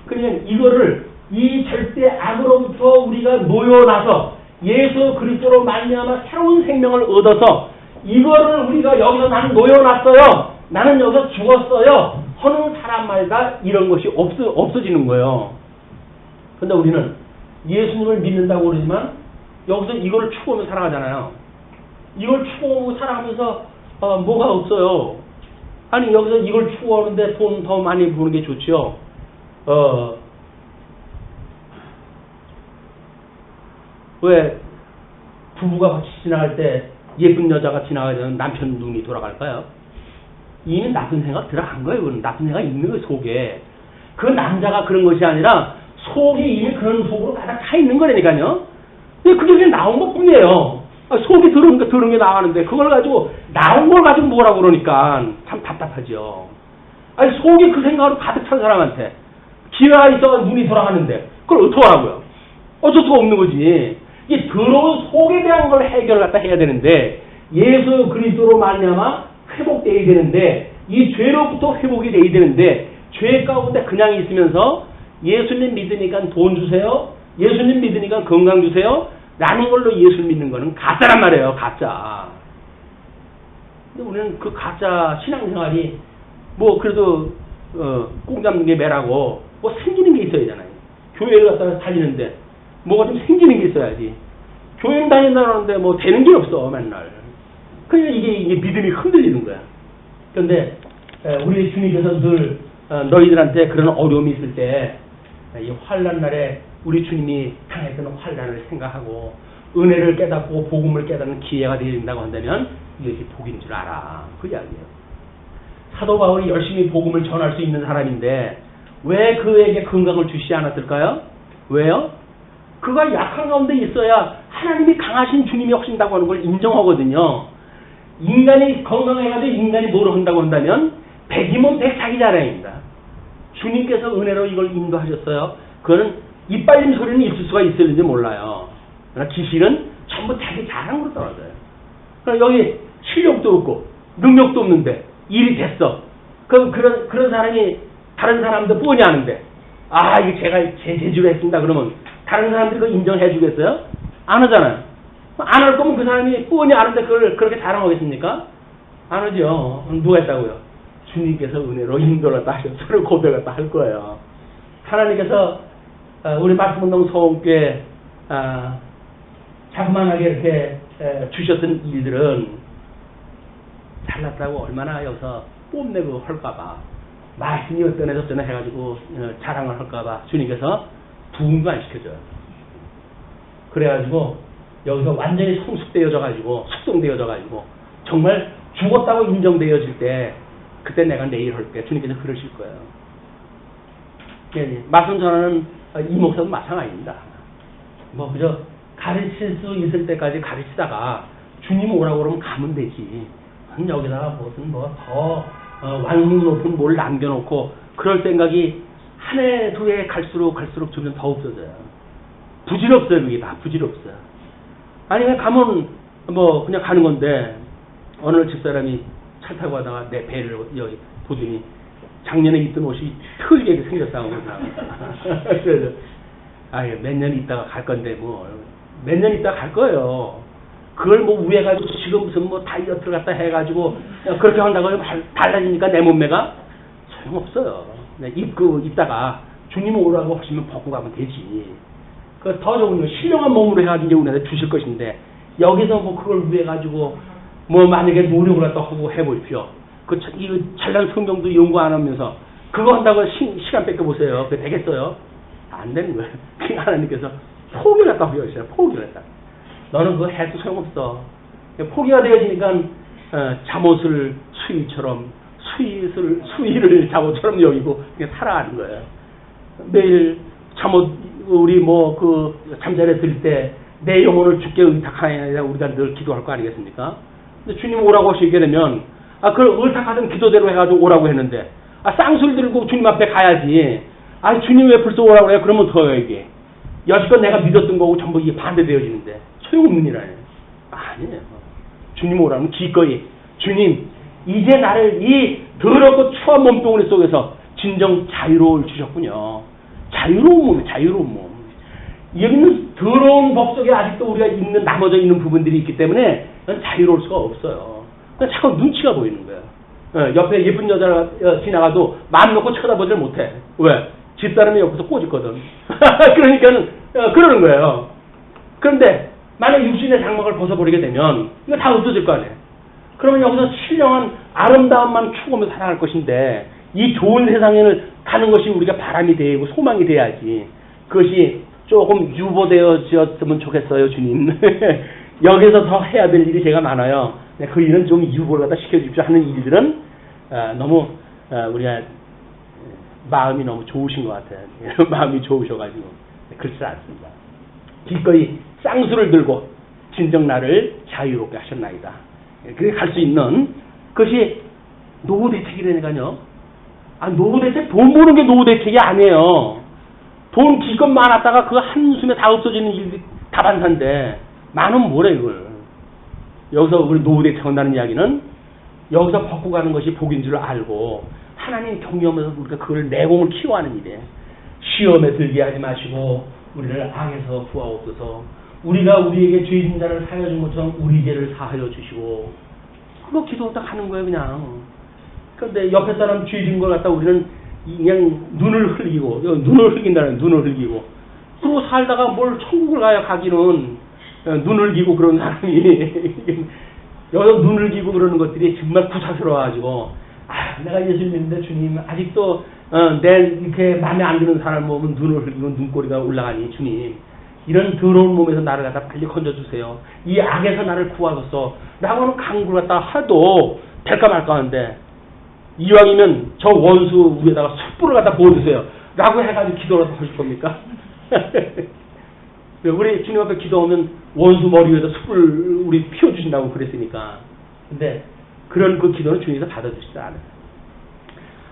그러니까 이거를 이 절대 악으로부터 우리가 놓여나서 예수 그리스도로 말미암아 새로운 생명을 얻어서 이거를 우리가 여기서 나는 놓여놨어요. 나는 여기서 죽었어요. 하는 사람마다 이런 것이 없어지는 거예요. 근데 우리는 예수님을 믿는다고 그러지만 여기서 이거를 추구하며 살아가잖아요. 이걸 추구하고 살아가면서 뭐가 없어요. 아니 여기서 이걸 추구하는데 돈 더 많이 버는 게 좋죠. 왜 부부가 같이 지나갈 때 예쁜 여자가 지나가면 남편 눈이 돌아갈까요? 이미 나쁜 생각 들어간 거예요. 그건 나쁜 생각 있는 거예요. 속에. 그 남자가 그런 것이 아니라 속이 이미 그런 속으로 가득 차 있는 거라니까요. 그게 그냥 나온 것 뿐이에요. 속이 들은 게 나가는데 그걸 가지고 나온 걸 가지고 뭐라고 그러니까 참 답답하죠. 아니 속이 그 생각으로 가득 찬 사람한테 기회가 있어가 눈이 돌아가는데 그걸 어떻게 하라고요? 어쩔 수가 없는 거지. 이 더러운 속에 대한 걸 해결을 갖다 해야 되는데 예수 그리스도로 말미암아 회복돼야 되는데 이 죄로부터 회복이 돼야 되는데 죄 가운데 그냥 있으면서 예수님 믿으니까 돈 주세요. 예수님 믿으니까 건강 주세요. 라는 걸로 예수 믿는 거는 가짜란 말이에요. 가짜. 근데 우리는 그 가짜 신앙생활이 뭐 그래도 꽁 잡는 게 매라고 뭐 생기는 게 있어야 되잖아요. 교회를 갖다가 다니는데 뭐가 좀 생기는 게 있어야지. 교회를 다닌다는데 뭐 되는 게 없어 맨날. 그러니까 이게 믿음이 흔들리는 거야. 그런데 우리 주님께서 늘 너희들한테 그런 어려움이 있을 때 이 환난 날에 우리 주님이 당했던 환난을 생각하고 은혜를 깨닫고 복음을 깨닫는 기회가 되어야 된다고 한다면 이것이 복인 줄 알아. 그 이야기예요. 사도 바울이 열심히 복음을 전할 수 있는 사람인데 왜 그에게 건강을 주시지 않았을까요? 왜요? 그가 약한 가운데 있어야 하나님이 강하신 주님이 하신다고 하는 걸 인정하거든요. 인간이 건강해가지고 인간이 뭐로 한다고 한다면 백이면 백 자기 자랑입니다. 주님께서 은혜로 이걸 인도하셨어요. 그거는 이빨림 소리는 있을 수가 있을지 몰라요. 그러나 기실은 전부 자기 자랑으로 떨어져요. 그러니까 여기 실력도 없고 능력도 없는데 일이 됐어. 그럼 그런 사람이 다른 사람도 뻔히 아는데 이게 제가 제 재주로 했습니다. 그러면 다른 사람들이 그거 인정해 주겠어요? 안 하잖아요. 안 할 거면 그 사람이 뻔히 아는데 그걸 그렇게 자랑하겠습니까? 안 하죠. 누가 했다고요? 주님께서 은혜로 인도를 하셨어요. 고백을 할 거예요. 하나님께서 우리 말씀운동 소원교회 자그만하게 이렇게 주셨던 일들은 잘났다고 얼마나 여기서 뽐내고 할까봐 말씀이 어떠네 해가지고 자랑을 할까봐 주님께서 부흥도 안 시켜줘요. 그래가지고 여기서 완전히 성숙되어져가지고 숙성되어져가지고 정말 죽었다고 인정되어질 때 그때 내가 내일 할게. 주님께서 그러실 거예요. 네, 말씀 전하는 이 목사도 마찬가지입니다. 뭐 그저 가르칠 수 있을 때까지 가르치다가 주님 오라고 그러면 가면 되지. 여기다가 무슨 뭐 더 왕국 높은 뭘 남겨놓고 그럴 생각이 한 해 두 해 갈수록 점점 더 없어져요. 부질없어요. 그게 다 부질없어요. 아니 그냥 가면 뭐 그냥 가는 건데 어느 집사람이 차 타고 가다가 내 배를 여기 보더니 작년에 입던 옷이 틀게 생겼다고 그래서 몇 년 있다가 갈 건데 뭐 몇 년 있다가 갈 거예요. 그걸 뭐 우회가지고 지금 무슨 뭐 다이어트를 갖다 해가지고 그렇게 한다고 달라지니까 내 몸매가 소용없어요. 입다가 주님 오라고 하시면 벗고 가면 되지. 그 더 좋은 거 신령한 몸으로 해가지고 이제 우리한테 주실 것인데 여기서 뭐 그걸 우회가지고 뭐 만약에 노력을 갖다 하고 해보십시오. 이거 잘난 성경도 연구 안 하면서 그거 한다고 시간 뺏겨보세요. 그게 되겠어요? 안 되는 거예요. 하나님께서 포기를 갖다 하셔요. 포기를 갖다. 너는 그거 해도 소용없어. 포기가 되어지니까 잠옷을 수의를 잠옷처럼 여기고 그냥 살아가는 거예요. 매일 잠옷 우리 뭐 그 잠자리에 들 때 내 영혼을 주께 의탁하느냐 우리가 늘 기도할 거 아니겠습니까? 근데 주님 오라고 하시게 되면 그걸 의탁하던 기도대로 해가지고 오라고 했는데 쌍술 들고 주님 앞에 가야지. 주님 왜 벌써 오라고 해요? 그러면 더요 이게. 여지껏 내가 믿었던 거고 전부 이게 반대되어지는데 소용없는 일 아니에요. 아니에요. 주님 오라면 기꺼이 주님 이제 나를 이 더럽고 추한 몸뚱아리 속에서 진정 자유로울 주셨군요. 자유로운 몸이에요. 자유로운 몸. 여기는 더러운 법 속에 아직도 우리가 남아져 있는 부분들이 있기 때문에 자유로울 수가 없어요. 자꾸 눈치가 보이는 거예요. 옆에 예쁜 여자가 지나가도 마음 놓고 쳐다보질 못해. 왜? 집사람이 옆에서 꼬집거든. 그러니까는 그러는 거예요. 그런데 만약 육신의 장막을 벗어버리게 되면 이거 다 없어질 거 아니에요. 그러면 여기서 신령한 아름다움만 추구하며 살아갈 것인데 이 좋은 세상에는 가는 것이 우리가 바람이 되고 소망이 돼야지. 그것이 조금 유보되어졌으면 좋겠어요, 주님. 여기서 더 해야 될 일이 제가 많아요. 그 일은 좀 유보를 갖다 시켜주십시오 하는 일들은 너무 우리가 마음이 너무 좋으신 것 같아요. 마음이 좋으셔가지고 그렇지 않습니다. 기꺼이 쌍수를 들고 진정 나를 자유롭게 하셨나이다. 그렇게 갈 수 있는 그것이 노후 대책이라니까요. 노후 대책, 돈 버는 게 노후 대책이 아니에요. 돈 기껏 많았다가 그 한숨에 다 없어지는 일이 다반사인데 많으면 뭐래 이걸. 여기서 우리 노후 대책 한다는 이야기는 여기서 벗고 가는 것이 복인 줄 알고 하나님 경외하면서 우리가 그걸 내공을 키워하는 일이에요. 시험에 들게 하지 마시고 우리를 악에서 구하옵소서. 우리가 우리에게 죄진 자를 사하여 준 것처럼 우리 죄를 사하여 주시고, 그거 기도 딱 하는 거예요 그냥. 그런데 옆에 사람 죄진 걸 갖다 우리는 그냥 눈을 흘기고, 눈을 흘긴다는 눈을 흘기고, 그러고 살다가 뭘 천국을 가기는 눈을 흘기고 그런 사람이 여기서 눈을 흘기고 그러는 것들이 정말 구사스러워가지고, 내가 예수 믿는데 주님 아직도 내 이렇게 마음에 안 드는 사람 보면 눈을 흘리고 눈꼬리가 올라가니 주님 이런 더러운 몸에서 나를 갖다 빨리 건져주세요. 이 악에서 나를 구하소서. 라고는 강구를 갖다 하도 될까 말까 하는데, 이왕이면 저 원수 위에다가 숯불을 갖다 부어주세요. 라고 해가지고 기도라도 하실 겁니까? 우리 주님 앞에 기도하면 원수 머리 위에다 숯불 우리 피워주신다고 그랬으니까. 근데 그런 그 기도는 주님께서 받아주시지 않아요.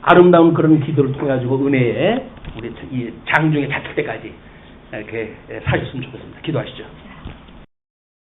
아름다운 그런 기도를 통해 가지고 은혜에 우리 이 장중에 잡힐 때까지 이렇게 사셨으면 좋겠습니다. 기도하시죠.